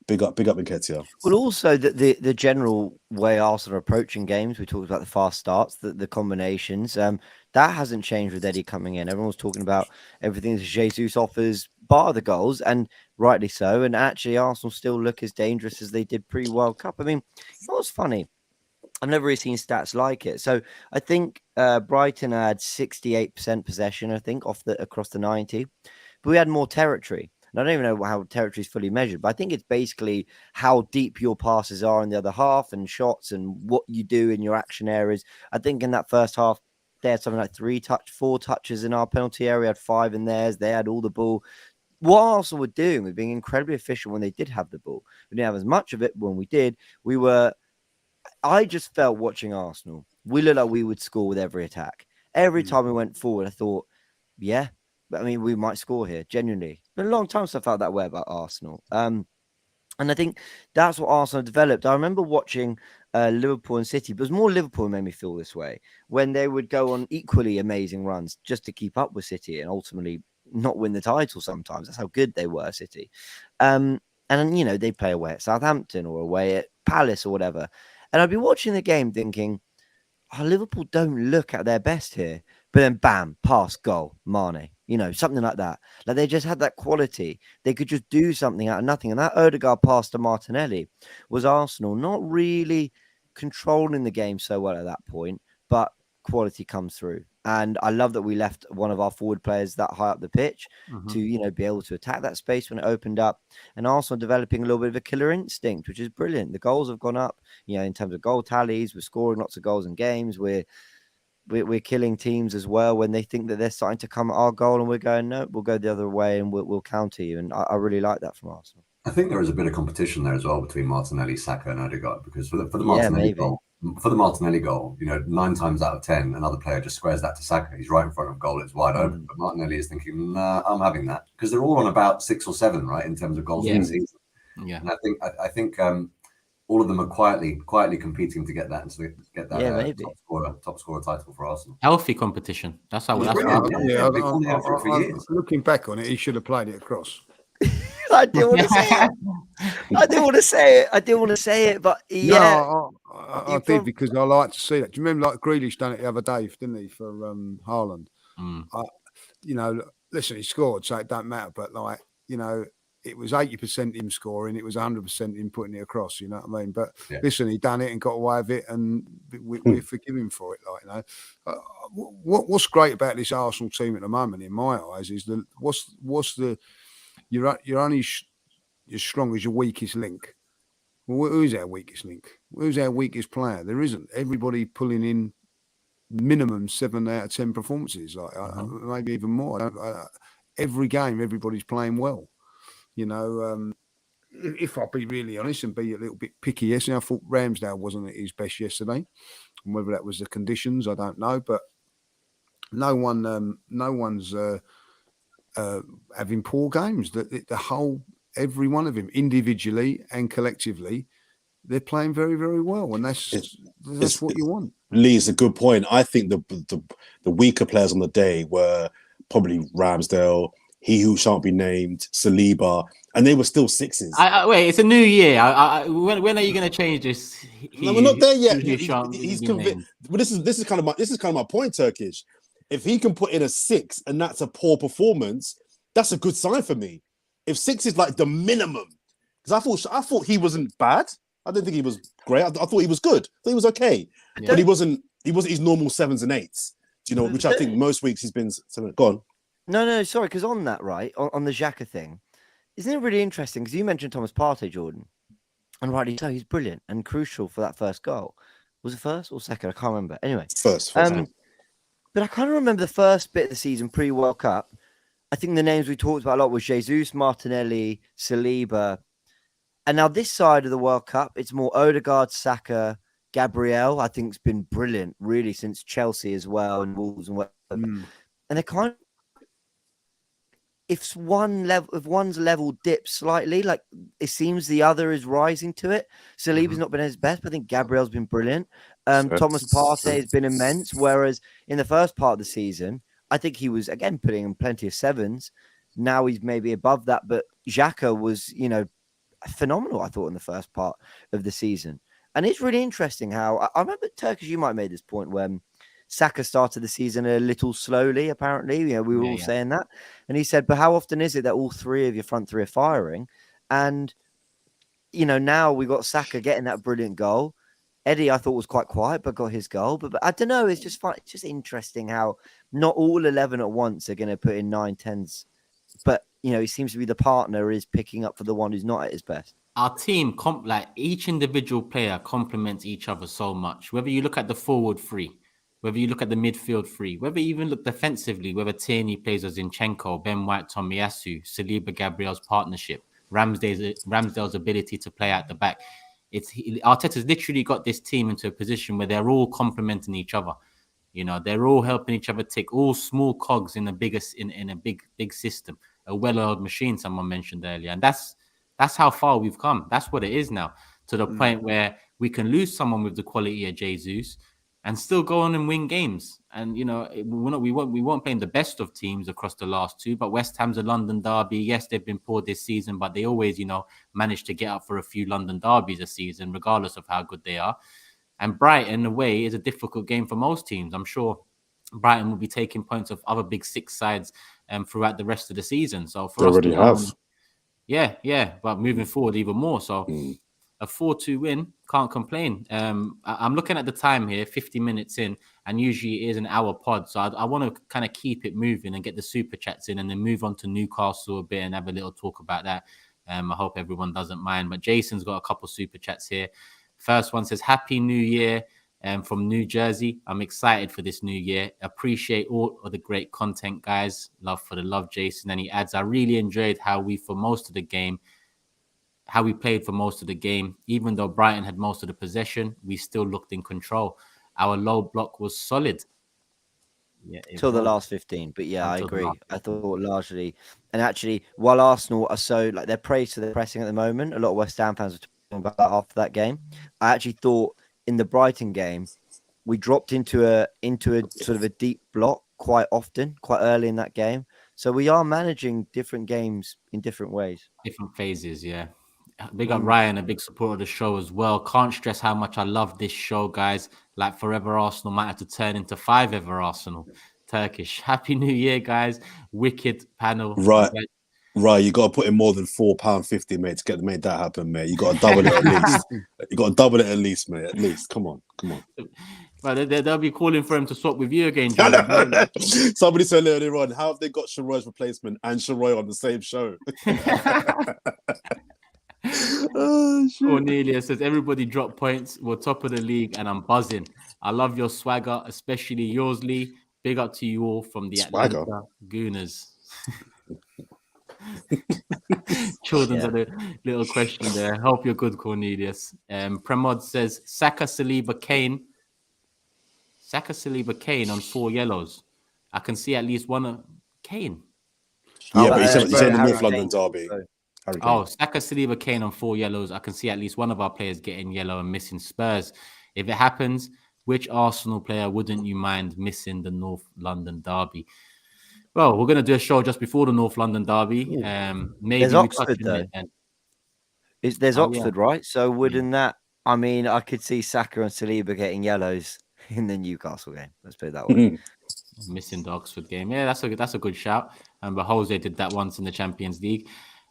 big up Nketiah. Well, also the general way Arsenal are approaching games. We talked about the fast starts, the combinations. That hasn't changed with Eddie coming in. Everyone's talking about everything that Jesus offers, bar the goals, and rightly so. And actually, Arsenal still look as dangerous as they did pre-World Cup. I mean, you know what's funny? I've never really seen stats like it. So I think Brighton had 68% possession, I think, across the 90. But we had more territory. And I don't even know how territory is fully measured, but I think it's basically how deep your passes are in the other half and shots and what you do in your action areas. I think in that first half, they had something like 4 touches in our penalty area, had 5 in theirs. They had all the ball. What Arsenal were doing was being incredibly efficient when they did have the ball. We didn't have as much of it when we did. I just felt watching Arsenal, we looked like we would score with every attack. Every time we went forward, I thought, yeah, I mean, we might score here, genuinely. It's been a long time since I felt that way about Arsenal. And I think that's what Arsenal developed. I remember watching Liverpool and City, but it was more Liverpool made me feel this way, when they would go on equally amazing runs just to keep up with City and ultimately not win the title sometimes. That's how good they were, City. And, you know, they play away at Southampton or away at Palace or whatever. And I'd be watching the game thinking, oh, Liverpool don't look at their best here. But then, bam, pass, goal, Mane. You know, something like that. Like they just had that quality. They could just do something out of nothing. And that Odegaard pass to Martinelli was Arsenal not really controlling the game so well at that point, but quality comes through. And I love that we left one of our forward players that high up the pitch to, you know, be able to attack that space when it opened up. And Arsenal developing a little bit of a killer instinct, which is brilliant. The goals have gone up, you know, in terms of goal tallies. We're scoring lots of goals in games. We're killing teams as well when they think that they're starting to come at our goal, and we're going, no, we'll go the other way and we'll counter you. And I really like that from Arsenal. I think there is a bit of competition there as well between Martinelli, Saka, and Odegaard, because for the Martinelli goal, you know, 9 times out of 10, another player just squares that to Saka. He's right in front of goal; it's wide open. But Martinelli is thinking, "Nah, I'm having that," because they're all on about 6 or 7, right, in terms of goals in the season. Yeah, and I think all of them are quietly competing to get that and to get that top scorer title for Arsenal. Healthy competition. That's how. Looking back on it, he should have played it across. I didn't want to say it. I didn't want to say it, but yeah. No, I did because I like to see that. Do you remember like Grealish done it the other day, didn't he, for Haaland? You know, listen, he scored, so it don't matter. But like, you know, it was 80% him scoring, it was 100% him putting it across. You know what I mean? But listen, he done it and got away with it, and we forgive him for it. Like, you know, what's great about this Arsenal team at the moment, in my eyes, is you're only as strong as your weakest link. Well, who's our weakest link? Who's our weakest player? There isn't. Everybody pulling in minimum 7 out of 10 performances, like maybe even more. Every game, everybody's playing well. You know, if I'll be really honest and be a little bit picky, yesterday, I thought Ramsdale wasn't at his best yesterday, and whether that was the conditions, I don't know. But no one's having poor games. Every one of them, individually and collectively, they're playing very, very well, and that's what you want. Lee, it's a good point. I think the weaker players on the day were probably Ramsdale, he who shan't be named, Saliba, and they were still 6s. Wait, it's a new year. When are you going to change this? No, we're not there yet. He's convinced. But this is kind of my point, Turkish. If he can put in a 6 and that's a poor performance, that's a good sign for me. If 6 is like the minimum, because I thought he wasn't bad. I didn't think he was great. I thought he was good. I thought he was okay, but he wasn't his normal 7s and 8s. You know, which I think most weeks he's been 7. Go on. No, sorry, because on that, right, on the Xhaka thing, isn't it really interesting? Because you mentioned Thomas Partey, Jordan, and rightly so, he's brilliant and crucial for that first goal. Was it first or second? I can't remember. Anyway, first. But I kind of remember the first bit of the season pre-World Cup. I think the names we talked about a lot was Jesus, Martinelli, Saliba. And now this side of the World Cup, it's more Odegaard, Saka, Gabriel. I think it's been brilliant, really, since Chelsea as well and Wolves and whatever. And they're kind of, if one's level dips slightly, like it seems the other is rising to it. Saliba's not been at his best, but I think Gabriel's been brilliant. Thomas Partey has been immense. Whereas in the first part of the season, I think he was again putting in plenty of sevens. Now he's maybe above that, but Xhaka was, phenomenal, I thought, in the first part of the season. And it's really interesting how I remember, Turkish, you might have made this point when Saka started the season a little slowly, apparently. We were all saying that. And he said, but how often is it that all three of your front three are firing? And, now we got Saka getting that brilliant goal. Eddie, I thought, was quite quiet, but got his goal. But I don't know. It's just fun. It's just interesting how not all 11 at once are going to put in 9-10s. But, he seems to be the partner is picking up for the one who's not at his best. Our team, each individual player complements each other so much. Whether you look at the forward three, whether you look at the midfield three, whether you even look defensively, whether Tierney plays as Zinchenko, Ben White, Tomiyasu, Saliba, Gabriel's partnership, Ramsdale's ability to play at the back. Arteta's literally got this team into a position where they're all complementing each other. They're all helping each other tick, all small cogs in a big system, a well-oiled machine. Someone mentioned earlier, and that's how far we've come. That's what it is now, to the point where we can lose someone with the quality of Jesus and still go on and win games. And we won't play in the best of teams across the last two, but West Ham's a London derby. Yes, they've been poor this season, but they always manage to get up for a few London derbies a season, regardless of how good they are. And Brighton away is a difficult game for most teams. I'm sure Brighton will be taking points of other big six sides throughout the rest of the season. So for they us, already have. Yeah, but moving forward even more. So a 4-2 win, can't complain. I'm looking at the time here, 50 minutes in, and usually it is an hour pod. So I want to kind of keep it moving and get the super chats in and then move on to Newcastle a bit and have a little talk about that. I hope everyone doesn't mind. But Jason's got a couple super chats here. First one says, Happy New Year from New Jersey. I'm excited for this new year. Appreciate all of the great content, guys. Love for the love, Jason. And he adds, I really enjoyed how we played for most of the game. Even though Brighton had most of the possession, we still looked in control. Our low block was solid. Yeah, till the last 15. But yeah, I agree. I thought largely, and actually, while Arsenal are so they're praised for their pressing at the moment, a lot of West Ham fans are talking about that after that game. I actually thought in the Brighton game, we dropped into a sort of a deep block quite often, quite early in that game. So we are managing different games in different ways, different phases. Yeah. Big up Ryan, a big supporter of the show as well. Can't stress how much I love this show, guys. Like Forever Arsenal might have to turn into 5 Ever Arsenal. Turkish. Happy New Year, guys. Wicked panel. Right. You got to put in more than £4.50, mate, to make that happen, mate. You got to double it at least. You got to double it at least, mate. At least. Come on. But they'll be calling for him to swap with you again, John. Somebody said earlier on, how have they got Shiroy's replacement and Shiroy on the same show? Cornelia says, everybody drop points. We're top of the league and I'm buzzing. I love your swagger, especially yours, Lee. Big up to you all from the Atlanta Gooners. Children's a little question there. Hope you're good, Cornelius. Premod says, Saka, Saliba, Kane on 4 yellows. I can see at least one of Kane. Yeah, but he's in the North London derby. Saka, Saliba, Kane on 4 yellows. I can see at least one of our players getting yellow and missing Spurs. If it happens, which Arsenal player wouldn't you mind missing the North London derby? Well, we're going to do a show just before the North London derby. Maybe there's Oxford, though. There's Oxford, right? So wouldn't that... I mean, I could see Saka and Saliba getting yellows in the Newcastle game. Let's put it that way. Missing the Oxford game. Yeah, that's a good shout. But Jose did that once in the Champions League.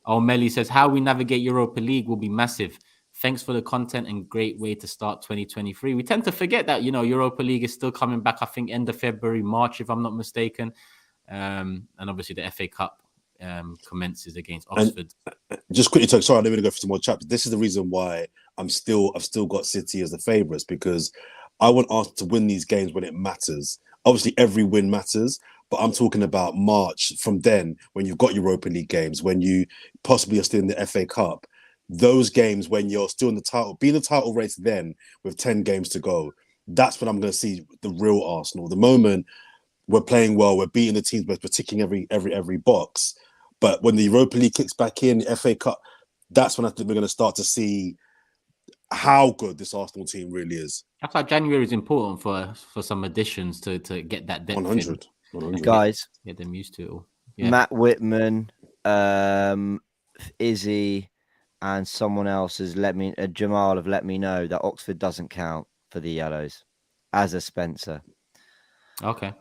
O'Malley says, how we navigate Europa League will be massive. Thanks for the content and great way to start 2023. We tend to forget that, Europa League is still coming back, I think, end of February, March, if I'm not mistaken. And obviously the FA Cup commences against Oxford. And just quickly, sorry, I'm going to go for some more chapters. This is the reason why I've still got City as the favourites, because I want Arsenal to win these games when it matters. Obviously, every win matters, but I'm talking about March from then, when you've got Europa League games, when you possibly are still in the FA Cup. Those games when you're still in the title, being the title race then with 10 games to go, that's when I'm going to see the real Arsenal. The moment we're playing well, we're beating the teams, we're ticking every box. But when the Europa League kicks back in, the FA Cup, that's when I think we're going to start to see how good this Arsenal team really is. That's why January is important for some additions to get that depth 100. Guys, get them used to it all. Yeah. Matt Whitman, Izzy, and someone else has Jamal have let me know that Oxford doesn't count for the Yellows as a Spencer. Okay.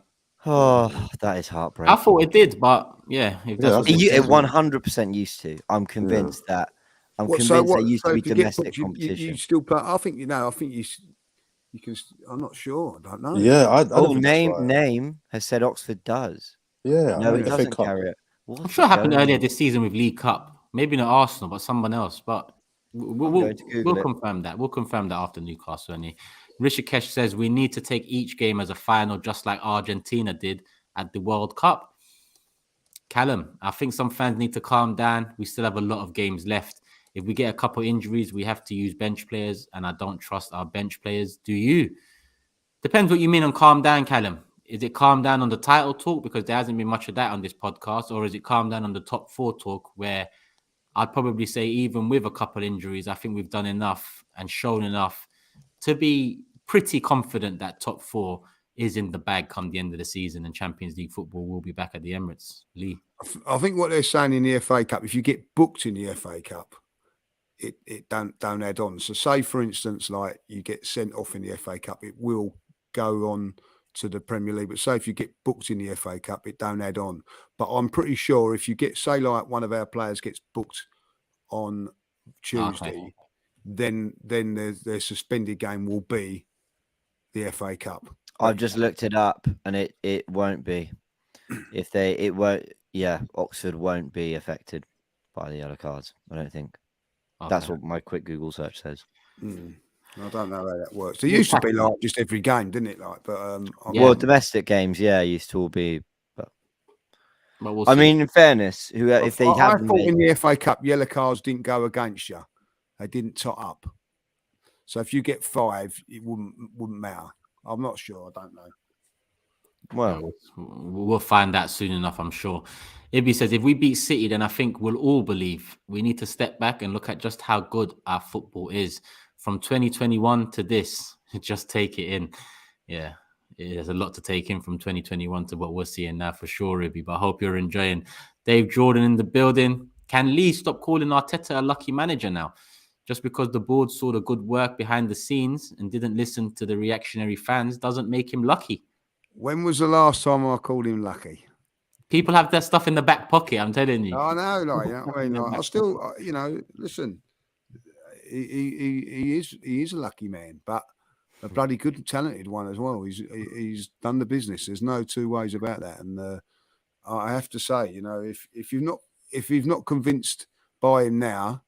Oh, that is heartbreaking. I thought it did, but yeah, if that's what it 100% used to. I'm convinced that. I'm convinced they used to be domestic competition. You still play. I think I think you can. I'm not sure. I don't know. Yeah, I don't think name has said Oxford does. Yeah, no, it doesn't carry it. I'm sure it happened earlier this season with League Cup. Maybe not Arsenal, but someone else. But we'll confirm that. We'll confirm that after Newcastle. And Rishikesh says we need to take each game as a final, just like Argentina did at the World Cup. Callum, I think some fans need to calm down. We still have a lot of games left. If we get a couple injuries, we have to use bench players, and I don't trust our bench players. Do you? Depends what you mean on calm down, Callum. Is it calm down on the title talk, because there hasn't been much of that on this podcast, or is it calm down on the top four talk, where I'd probably say even with a couple injuries, I think we've done enough and shown enough to be pretty confident that top four is in the bag come the end of the season, and Champions League football will be back at the Emirates. Lee? I think what they're saying in the FA Cup, if you get booked in the FA Cup, it don't add on. So say, for instance, like you get sent off in the FA Cup, it will go on to the Premier League. But say if you get booked in the FA Cup, it don't add on. But I'm pretty sure if you get, say, like one of our players gets booked on Tuesday, then their suspended game will be the FA Cup. I've just looked it up, and it won't be. Oxford won't be affected by the yellow cards, I don't think. Okay. That's what my quick Google search says. I don't know how that works. It used to be like just every game, didn't it? Like, but well, domestic games, used to all be. But we'll I mean, in fairness, if they had, I thought in the FA Cup, yellow cards didn't go against you; they didn't tot up. So if you get 5, it wouldn't matter. I'm not sure. I don't know. Well, we'll find out soon enough, I'm sure. Ibby says, if we beat City, then I think we'll all believe. We need to step back and look at just how good our football is. From 2021 to this, just take it in. Yeah, there's a lot to take in from 2021 to what we're seeing now for sure, Ibby. But I hope you're enjoying. Dave Jordan in the building. Can Lee stop calling Arteta a lucky manager now? Just because the board saw the good work behind the scenes and didn't listen to the reactionary fans doesn't make him lucky. When was the last time I called him lucky? People have that stuff in the back pocket, I'm telling you. I know, like, you know what I mean? Like, I still, listen, he is a lucky man, but a bloody good, talented one as well. He's done the business. There's no two ways about that. And I have to say, if you've not convinced by him now,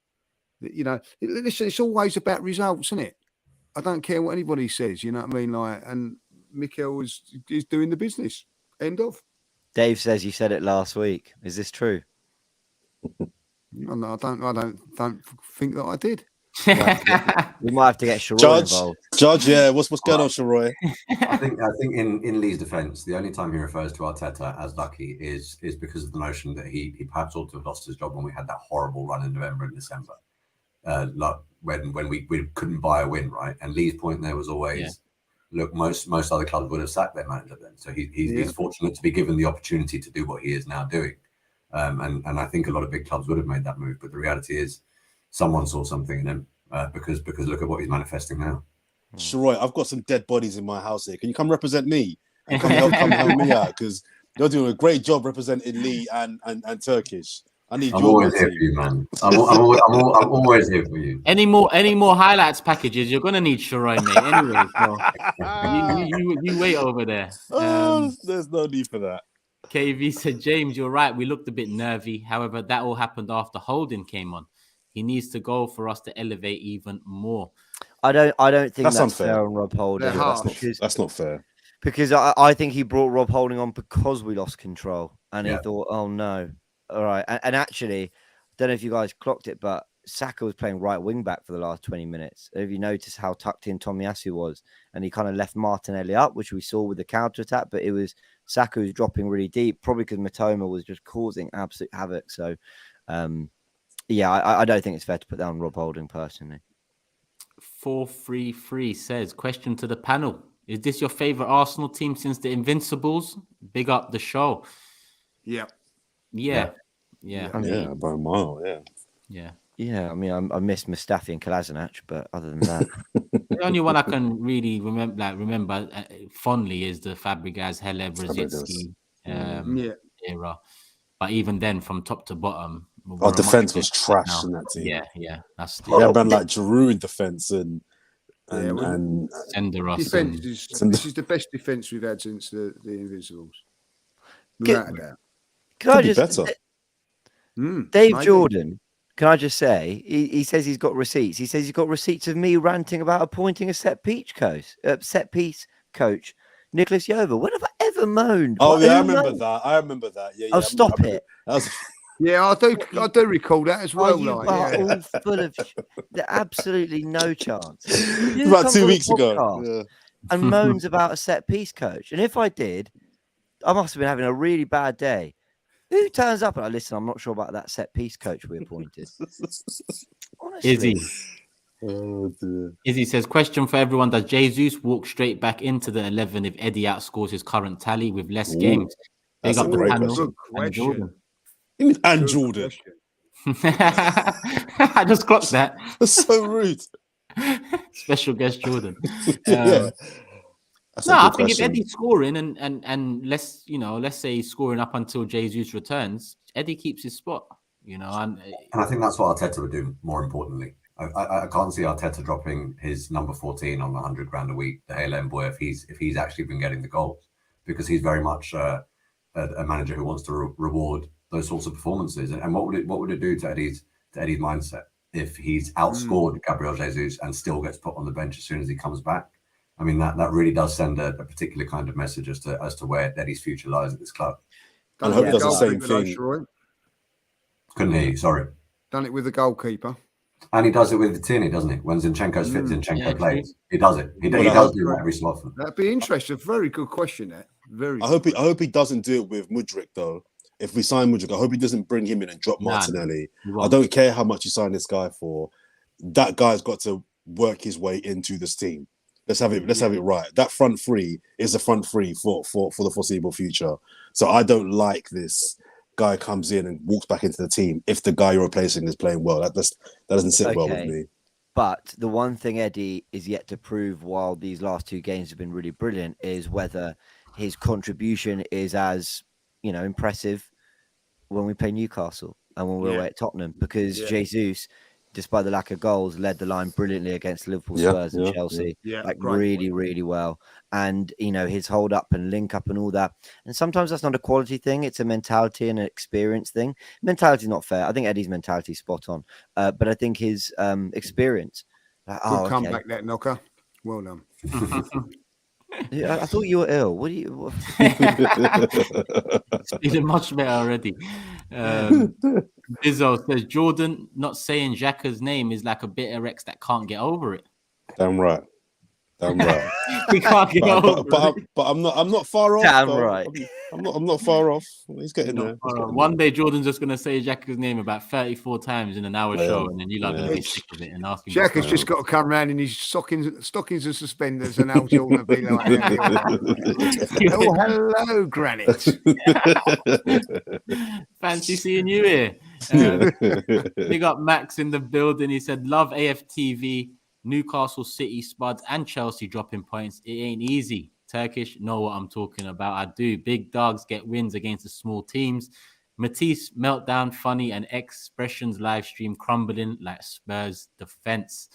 listen, it's always about results, isn't it? I don't care what anybody says. You know what I mean? Like, and Mikel is doing the business. End of. Dave says you said it last week. Is this true? No, I don't think that I did. We might have to get Shiroy involved. Judge, what's going on, Shiroy? I think in Lee's defence, the only time he refers to Arteta as lucky is because of the notion that he perhaps ought to have lost his job when we had that horrible run in November and December, when we couldn't buy a win, right? And Lee's point there was always, look, most other clubs would have sacked their manager then. So he's fortunate to be given the opportunity to do what he is now doing. And I think a lot of big clubs would have made that move. But the reality is someone saw something in him because look at what he's manifesting now. Shiroy, I've got some dead bodies in my house here. Can you come represent me and come help me out? Because you're doing a great job representing Lee and Turkish. I'm always here for you, man. I'm always here for you. Any more highlights packages? You're gonna need Shiroy, mate. Anyway, so you wait over there. There's no need for that. KV said, James, you're right. We looked a bit nervy. However, that all happened after Holding came on. He needs to go for us to elevate even more. I don't think that's fair on Rob Holding. That's not fair. because I think he brought Rob Holding on because we lost control, and he thought, oh no, all right. And actually, I don't know if you guys clocked it, but Saka was playing right wing back for the last 20 minutes. Have you noticed how tucked in Tomiyasu was? And he kind of left Martinelli up, which we saw with the counter attack, but it was Saka who's dropping really deep, probably because Matoma was just causing absolute havoc. So, I don't think it's fair to put down Rob Holding personally. 433 says, question to the panel. Is this your favorite Arsenal team since the Invincibles? Big up the show. Yeah. Yeah. Yeah, by a mile, Yeah. Yeah, I mean, I miss Mustafi and Kolasinac, but other than that, the only one I can really remember fondly is the Fabregas, Hele, Brzezinski era. But even then, from top to bottom, our defense was trash in that team. Yeah, that's we had man like Giroud in defense and Senderos. This is the best defense we've had since the Invincibles. Without a doubt. Can I just better? Dave maybe. Jordan, can I just say, he says he's got receipts. He says he's got receipts of me ranting about appointing a set piece coach, Nicholas Yeovil. When have I ever moaned? Oh, yeah, I remember that. Yeah, oh, stop it. Yeah, I do recall that as well. You are all full of absolutely no chance. About 2 weeks ago. And moans about a set piece coach. And if I did, I must have been having a really bad day. Who turns up and I listen? I'm not sure about that set piece coach we appointed. Honestly. Izzy. Oh, dear. Izzy says, question for everyone. Does Jesus walk straight back into the 11 if Eddie outscores his current tally with less games? Big up the panel. And Jordan. And Jordan. I just clocked that. That's so rude. Special guest Jordan. No, I think if Eddie's scoring and let's say he's scoring up until Jesus returns, Eddie keeps his spot, and I think that's what Arteta would do. More importantly, I can't see Arteta dropping his number 14 on 100 grand a week, the Haaland boy, if he's actually been getting the goals, because he's very much a manager who wants to reward those sorts of performances. And what would it do to Eddie's mindset if he's outscored Gabriel Jesus and still gets put on the bench as soon as he comes back? I mean, that really does send a particular kind of message as to where Eddie's future lies at this club. I hope he does the same thing. Couldn't hear you, sorry. Done it with the goalkeeper. And he does it with Tierney, doesn't he? When Zinchenko's fit, Zinchenko plays. He does it. He does do that every so often. That'd be interesting. Very good question, that. Very. I hope he doesn't do it with Mudryk, though. If we sign Mudryk, I hope he doesn't bring him in and drop Martinelli. I don't care how much you sign this guy for. That guy's got to work his way into this team. Let's have it right. That front three is the front three for the foreseeable future. So I don't like this guy comes in and walks back into the team if the guy you're replacing is playing well. That doesn't sit well with me. But the one thing Eddie is yet to prove, while these last two games have been really brilliant, is whether his contribution is as impressive when we play Newcastle and when we're away at Tottenham, because Jesus, despite the lack of goals, led the line brilliantly against Liverpool, Spurs, and Chelsea. Really, really well. And his hold up and link up and all that. And sometimes that's not a quality thing; it's a mentality and an experience thing. Mentality is not fair. I think Eddie's mentality is spot on, but I think his experience. Good comeback, that knocker. Well done. I thought you were ill. What do you? It's feeling much better already. Bizzo says Jordan not saying Xhaka's name is like a bitter ex that can't get over it. Damn right. He can't get over it. But I'm not far off. Damn right. I'm not far off. He's getting there. One day Jordan's just gonna say Xhaka's name about 34 times in an hour show, and then you're like gonna be sick of it and ask him. Xhaka's just got to come round in his stockings and suspenders, and Al Jordan will be like, "Oh, hello, Granite. Fancy seeing you here." Big up Max in the building. He said, "Love AFTV, Newcastle, City, Spuds, and Chelsea dropping points. It ain't easy. Turkish, know what I'm talking about. I do. Big dogs get wins against the small teams. Matisse, meltdown, funny, and expressions live stream crumbling like Spurs defense."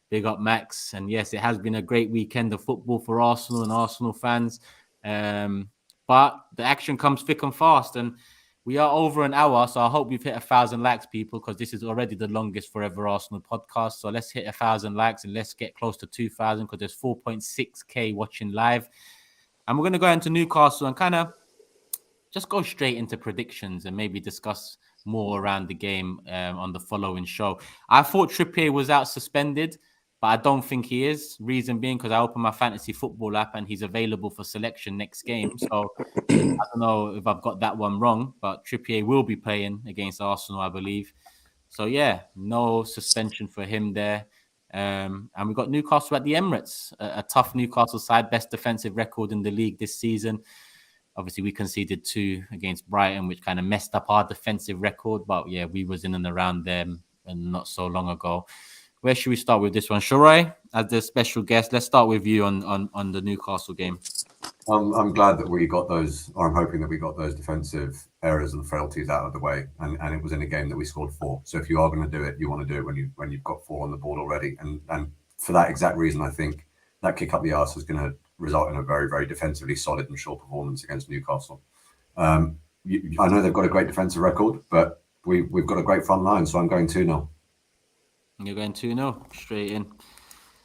Big up Max. And yes, it has been a great weekend of football for Arsenal and Arsenal fans. But the action comes thick and fast. And we are over an hour, so I hope we've hit 1,000 likes, people, because this is already the longest Fourever Arsenal podcast. So let's hit 1,000 likes and let's get close to 2,000, because there's 4.6k watching live. And we're going to go into Newcastle and kind of just go straight into predictions and maybe discuss more around the game on the following show. I thought Trippier was out suspended, but I don't think he is. Reason being because I opened my fantasy football app and he's available for selection next game. So I don't know if I've got that one wrong, but Trippier will be playing against Arsenal, I believe. So yeah, no suspension for him there. And we've got Newcastle at the Emirates, a tough Newcastle side, best defensive record in the league this season. Obviously, we conceded 2 against Brighton, which kind of messed up our defensive record. But yeah, we was in and around them and not so long ago. Where should we start with this one? Shiroy, as the special guest, let's start with you on the Newcastle game. I'm glad that we got those, or I'm hoping that we got those defensive errors and frailties out of the way. And it was in a game that we scored 4. So if you are going to do it, you want to do it when you've got 4 on the board already. And for that exact reason, I think that kick up the arse is going to result in a very, very defensively solid and sure performance against Newcastle. I know they've got a great defensive record, but we've got a great front line. So I'm going 2-0. You're going 2-0 straight in.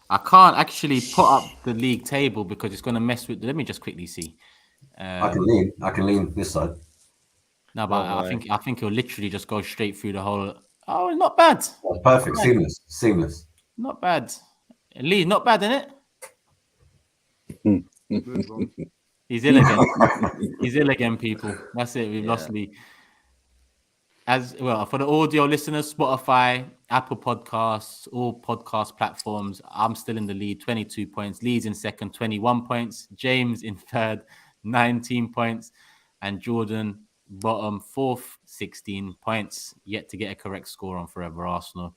I can't actually put up the league table because it's going to mess with. Let me just quickly see. I can lean this side. No, but I think he'll literally just go straight through the whole. Oh, not bad. That's perfect. Seamless. Not bad. Lee, not bad, isn't it? He's ill again. He's ill again, people. That's it. We've lost Lee. As well, for the audio listeners, Spotify, Apple Podcasts, all podcast platforms, I'm still in the lead, 22 points. Lee's in second, 21 points. James in third, 19 points. And Jordan, bottom, fourth, 16 points. Yet to get a correct score on Fourever Arsenal.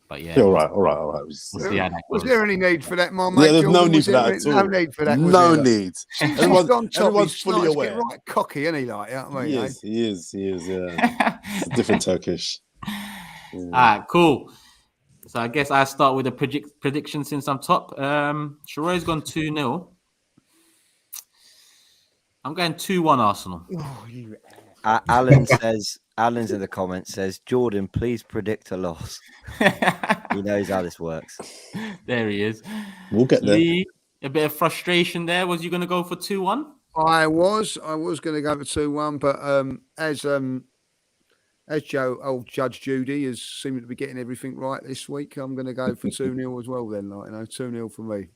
But yeah. All right. We'll see how that goes. Was there any need for that, my mate? Yeah, there's no need for that at all. No need for that. No need. Everyone's fully aware. He's right cocky, isn't he? Like, you know what I mean, he is. Yeah. It's a different Turkish. Yeah. All right, cool. So I guess I start with a prediction since I'm top. Shiroy's gone 2-0. I'm going 2-1 Arsenal. Oh, Alan's in the comments says, Jordan, please predict a loss. He knows how this works. There he is. We'll get there. Lee, a bit of frustration there. Was you going to go for 2-1? I was going to go for 2-1, but as Judge Judy is seeming to be getting everything right this week, I'm going to go for 2-0 as well. Then, 2-0 for me.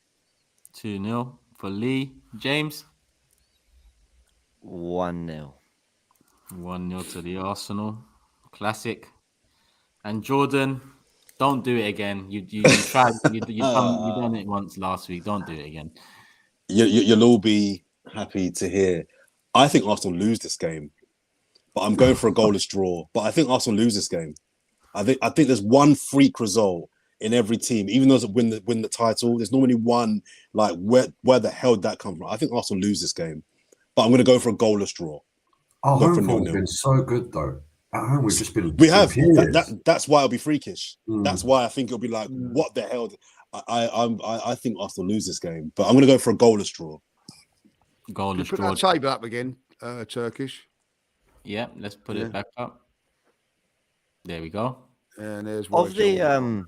2-0 for Lee. James. 1-0. 1-0 to the Arsenal. Classic. And Jordan, don't do it again. You tried. You done it once last week. Don't do it again. You'll all be happy to hear. I think Arsenal lose this game, but I'm going for a goalless draw. But I think Arsenal lose this game. I think there's one freak result in every team, even though it's win the title. There's normally one like where the hell did that come from? I think Arsenal lose this game, but I'm going to go for a goalless draw. Our home form's been so good though. At home, we've just been. We have. That's why it'll be freakish. That's why I think it'll be like, what the hell? I think Arsenal lose this game, but I'm going to go for a goalless draw. Goalless draw. Put that table up again, Turkish. Yeah, let's put it back up. There we go. And there's of the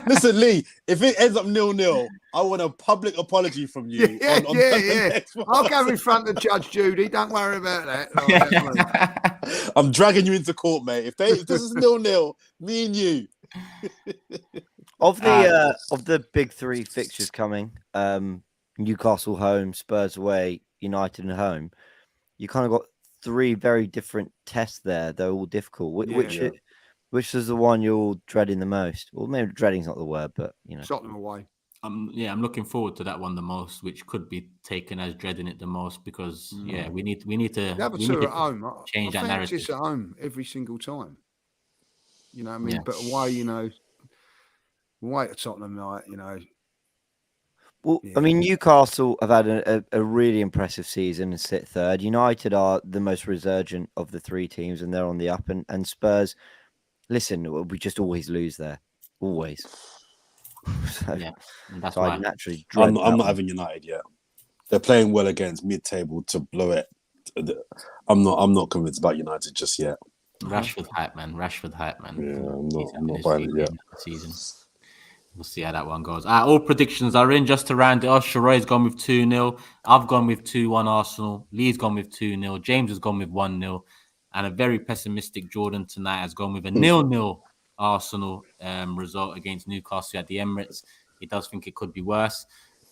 Listen, Lee, if it ends up 0-0, I want a public apology from you. Yeah. I'll go in front of Judge Judy. Don't worry about that. I'm dragging you into court, mate. If this is 0-0, me and you. Of the big 3 fixtures coming, Newcastle home, Spurs away, United at home, you kind of got 3 very different tests there. They're all difficult. Which is the one you're all dreading the most? Well, maybe dreading's not the word, but shot them away. I'm looking forward to that one the most, which could be taken as dreading it the most because we need to. The other 2 at home. Change that narrative. It's at home every single time. You know what I mean? Yeah. But away, away at Tottenham, Well, I mean, Newcastle have had a really impressive season and sit third. United are the most resurgent of the 3 teams, and they're on the up. And Spurs. Listen, we just always lose there. Always. That's why. Naturally I'm not having United yet. They're playing well against mid-table to blow it. I'm not convinced about United just yet. Rashford hype, man. Yeah, I'm not buying it yet. Season. We'll see how that one goes. All predictions are in. Just to round it off, Shiroy's gone with 2-0. I've gone with 2-1 Arsenal. Lee's gone with 2-0. James has gone with 1-0. And a very pessimistic Jordan tonight has gone with a 0-0 Arsenal result against Newcastle at the Emirates. He does think it could be worse,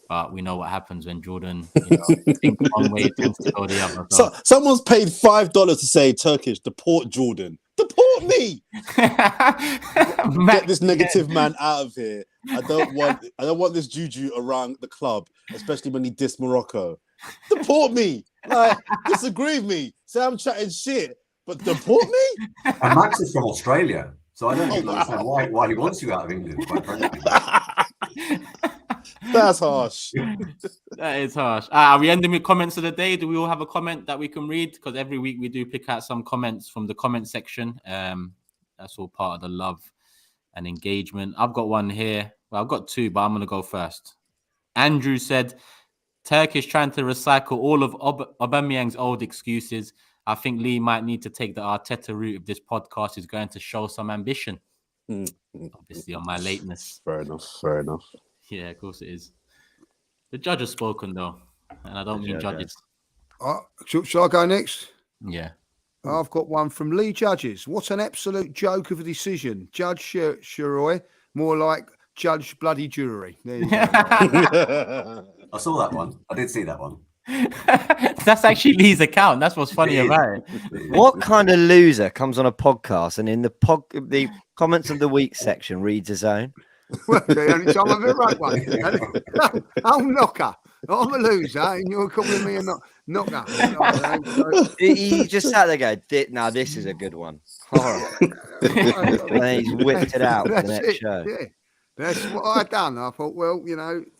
but we know what happens when Jordan thinks one way, it tends to go the other. So someone's paid $5 to say Turkish, deport Jordan. Deport me. Get this negative man out of here. I don't want this juju around the club, especially when he dissed Morocco. Deport me. Like, disagree with me. Say I'm chatting shit, but deport me? And Max is from Australia, so I don't even understand why he wants you out of England, quite frankly. That's harsh. That is harsh. Are we ending with comments of the day? Do we all have a comment that we can read? Because every week we do pick out some comments from the comment section. That's all part of the love and engagement. I've got one here. Well, I've got two, but I'm going to go first. Andrew said, Turkish trying to recycle all of Aubameyang's old excuses. I think Lee might need to take the Arteta route if this podcast is going to show some ambition. Obviously on my lateness. Fair enough. Yeah, of course it is. The judge has spoken, though, and I don't mean judges. Shall I go next? Yeah. I've got one from Lee Judges. What an absolute joke of a decision. Judge Shiroy, more like Judge Bloody Jury. There you go. I saw that one. I did see that one. That's actually Lee's account. That's what's funny about it. What kind of loser comes on a podcast and in the comments of the week section reads his own? Well, the only time I've ever wrote one. I'm knocker. I'm a loser, and you're calling me a knocker. He just sat there going, "Now this is a good one." And then he's whipped it out for the next show. Yeah, that's what I done. I thought, well,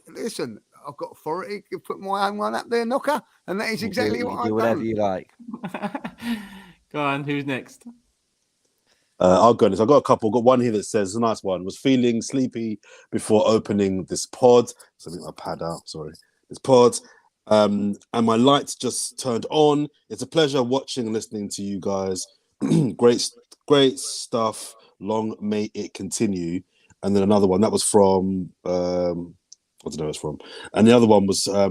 listen, I've got authority to put my own one up there, knocker, and that is exactly what I've done. Whatever you like. Go on, who's next? I'll go next. I've got a couple. Got one here that says, a nice one. Was feeling sleepy before opening this pod. So I think my pad out. Sorry, this pod. And my lights just turned on. It's a pleasure watching and listening to you guys. Great stuff. Long may it continue. And then another one that was from I don't know where it's from. And the other one was I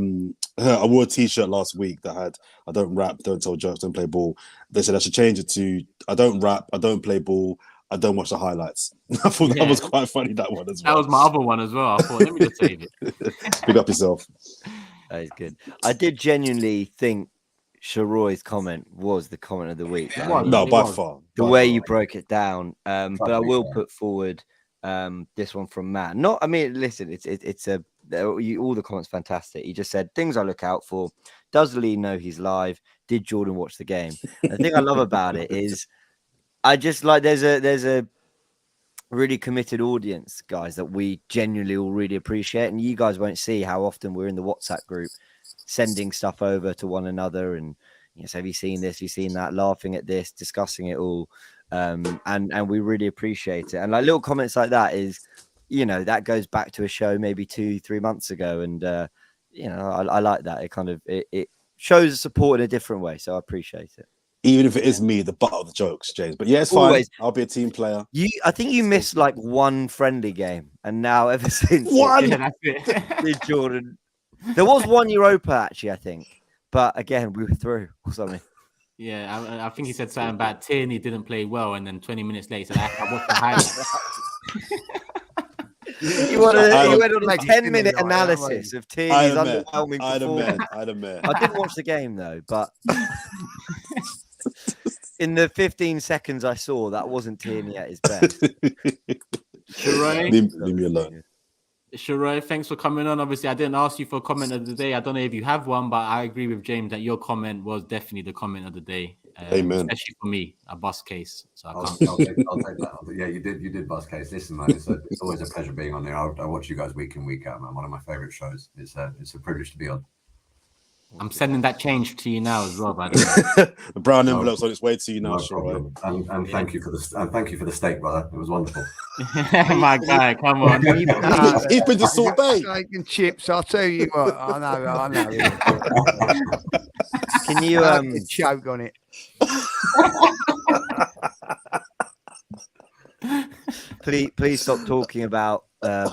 wore a t-shirt last week that had I don't rap, don't tell jokes, don't play ball. They said I should change it to I don't rap, I don't play ball, I don't watch the highlights. I thought that was quite funny, that one as well. That was my other one as well. I thought, let me just save it. Pick up yourself. That is good. I did genuinely think Shiroy's comment was the comment of the week. No, by far. The way you broke it down. But I will put forward this one from Matt. Listen, it's all the comments fantastic. He just said things I look out for. Does Lee know he's live? Did Jordan watch the game? And the thing I love about it is I just like there's a really committed audience, guys, that we genuinely all really appreciate. And you guys won't see how often we're in the WhatsApp group sending stuff over to one another and so have you seen this? Have you seen that? Laughing at this, discussing it all. And we really appreciate it. And like little comments like that is, that goes back to a show maybe 2-3 months ago. And, I like that. It kind of, it shows support in a different way. So I appreciate it. Even if it is me, the butt of the jokes, James. But yeah, it's fine. Always. I'll be a team player. I think you missed like one friendly game. And now ever since. One! Yeah, that's it. Did Jordan. There was one Europa actually, I think. But again, we were through or something. Yeah, I think he said something about Tierney didn't play well, and then 20 minutes later, I watched the highlights. He went on a 10-minute analysis of Tierney's underwhelming performance. I didn't watch the game though, but in the 15 seconds I saw, that wasn't Tierney at his best. Shiroy, leave me alone. Shiroy, thanks for coming on. Obviously, I didn't ask you for a comment of the day. I don't know if you have one, but I agree with James that your comment was definitely the comment of the day. Amen. Especially for me, a bus case. So I'll take that. Yeah, you did bus case. Listen, man, it's always a pleasure being on there. I watch you guys week in, week out, man. One of my favorite shows. It's a privilege to be on. I'm sending that change to you now as well, by the way. The brown envelope's on its way to you now, sure. And thank you for the steak, brother. It was wonderful. My guy, come on. He's been to Salt Bay. Steak and chips. I'll tell you what. I know. Can you choke on it? Please stop talking about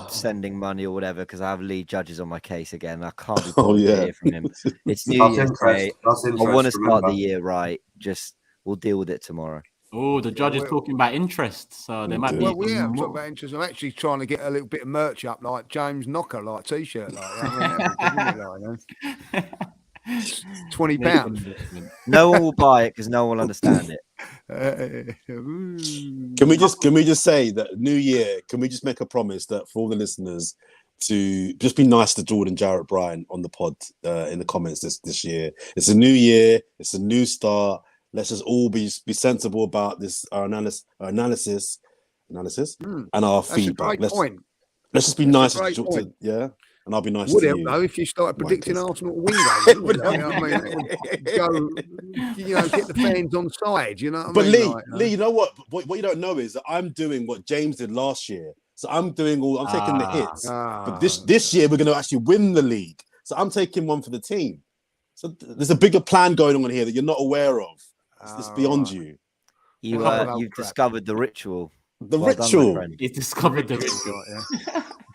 sending money or whatever because I have Lee Judges on my case again. I can't be bothered to hear from him. It's New Year's Day. I want to start the year right. Just we'll deal with it tomorrow. Oh, the judge is talking about interest, so there might be. Well, we have talked about interest. I'm actually trying to get a little bit of merch up, like James Knocker, like T-shirt, like that. £20. No one will buy it because no one will understand it. Can we just say that New Year? Can we just make a promise that for all the listeners to just be nice to Jordan, Jarrett, Brian on the pod in the comments this year? It's a new year. It's a new start. Let's just all be sensible about this, our analysis, and our feedback. Let's just be nice to and I'll be nice to you. Though, if you started predicting Arsenal to win, get the fans on side. You know what I mean? But Lee, you know what you don't know is that I'm doing what James did last year. So I'm taking the hits. But this year we're going to actually win the league. So I'm taking one for the team. So there's a bigger plan going on here that you're not aware of. It's beyond you. You've discovered the ritual. The ritual. He's discovered the ritual.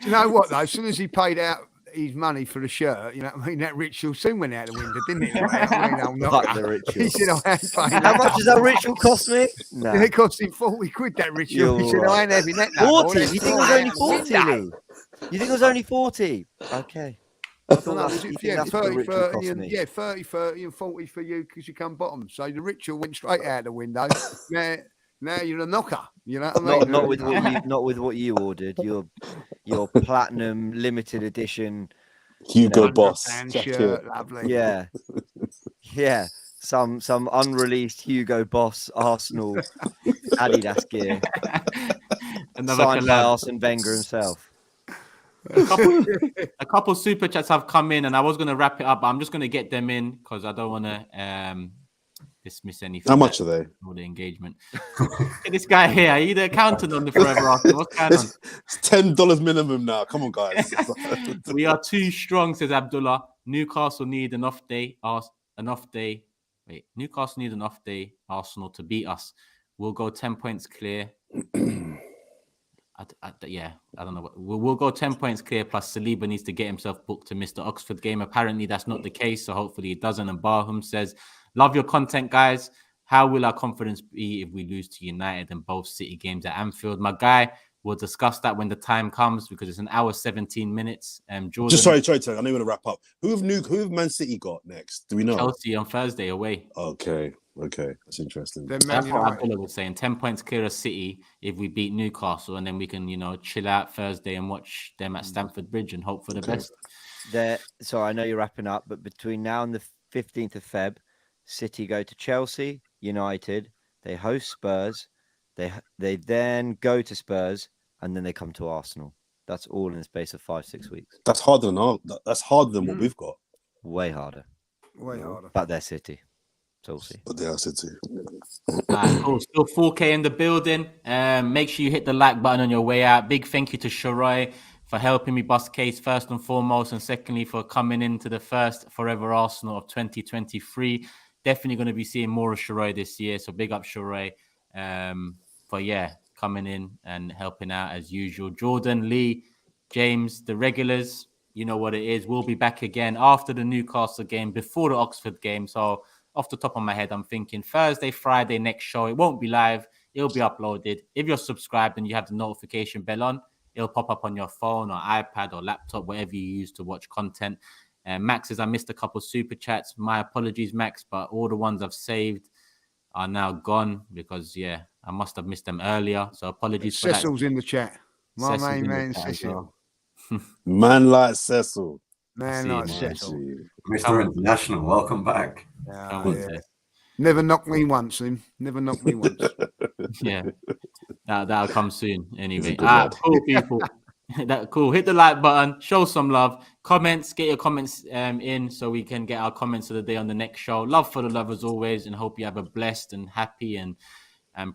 Do you know what though? As soon as he paid out his money for the shirt, you know what I mean? That ritual soon went out the window, didn't it? Fuck the ritual. He said, I ain't paying. How much does that ritual cost me? No. It cost him 40 quid, that ritual. He said, I ain't having that. 40? You think it was only 40, Lee? You think it was only 40? Okay. I don't know, 30, 30 and 40 for you because you come bottom. So the ritual went straight out the window. Now you're a knocker. You know what I mean? Not with what you ordered. Your platinum limited edition Hugo Boss shirt, lovely. Yeah. Some unreleased Hugo Boss Arsenal Adidas gear. Signed by Arsene Wenger himself. A couple super chats have come in, and I was going to wrap it up, but I'm just going to get them in because I don't want to dismiss anything. How much are they? All the engagement. This guy here, are you the accountant on the Fourever Arsenal? What's going on? It's $10 minimum now. Come on, guys. We are too strong, says Abdullah. Newcastle need an off day. Newcastle need an off day. Arsenal to beat us. We'll go 10 points clear. I don't know. We'll go 10 points clear. Plus, Saliba needs to get himself booked to miss the Oxford game. Apparently, that's not the case. So hopefully, it doesn't. And Barham says, "Love your content, guys. How will our confidence be if we lose to United in both City games at Anfield?" My guy, we'll discuss that when the time comes because it's an hour 17 minutes. Jordan, just sorry. I know you want to wrap up. Who have Man City got next? Do we know? Chelsea on Thursday away. Okay, that's interesting. That's what Abdullah was saying. 10 points clear of City if we beat Newcastle, and then we can, chill out Thursday and watch them at Stamford Bridge and hope for the best. So I know you're wrapping up, but between now and the 15th of Feb, City go to Chelsea, United, they host Spurs, they then go to Spurs, and then they come to Arsenal. That's all in the space of 5-6 weeks. That's harder than what we've got. Way harder. But they're City. But they are City. Cool. Still 4K in the building. Make sure you hit the like button on your way out. Big thank you to Shiroy for helping me bust case first and foremost, and secondly for coming into the first Fourever Arsenal of 2023. Definitely going to be seeing more of Shiroy this year. So big up Shiroy for coming in and helping out as usual. Jordan, Lee, James, the regulars, you know what it is. We'll be back again after the Newcastle game, before the Oxford game. So off the top of my head, I'm thinking Thursday, Friday, next show. It won't be live. It'll be uploaded. If you're subscribed and you have the notification bell on, it'll pop up on your phone or iPad or laptop, whatever you use to watch content. Max says, I missed a couple super chats. My apologies, Max, but all the ones I've saved are now gone because, I must have missed them earlier. So apologies for that. Cecil's in the chat. My main man, Cecil. Man like Cecil. Cecil. Mr. International, welcome back. Never knocked me once, him. Never knocked me once. That'll come soon. Anyway, cool people. Cool. Hit the like button. Show some love. Comments. Get your comments in so we can get our comments of the day on the next show. Love for the love as always, and hope you have a blessed and happy and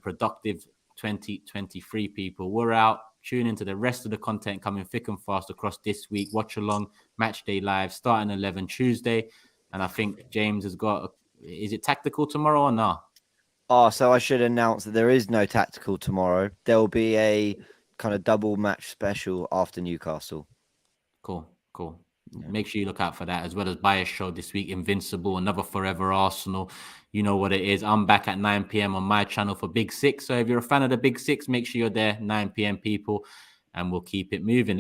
productive 2023. People, we're out. Tune into the rest of the content coming thick and fast across this week. Watch along Match Day Live starting 11 Tuesday. And I think James has got, is it tactical tomorrow or not? So I should announce that there is no tactical tomorrow. There will be a kind of double match special after Newcastle. Cool. Yeah. Make sure you look out for that, as well as Bias Show this week, Invincible, another Fourever Arsenal. You know what it is. I'm back at 9 p.m. on my channel for Big Six. So if you're a fan of the Big Six, make sure you're there 9 p.m. people, and we'll keep it moving.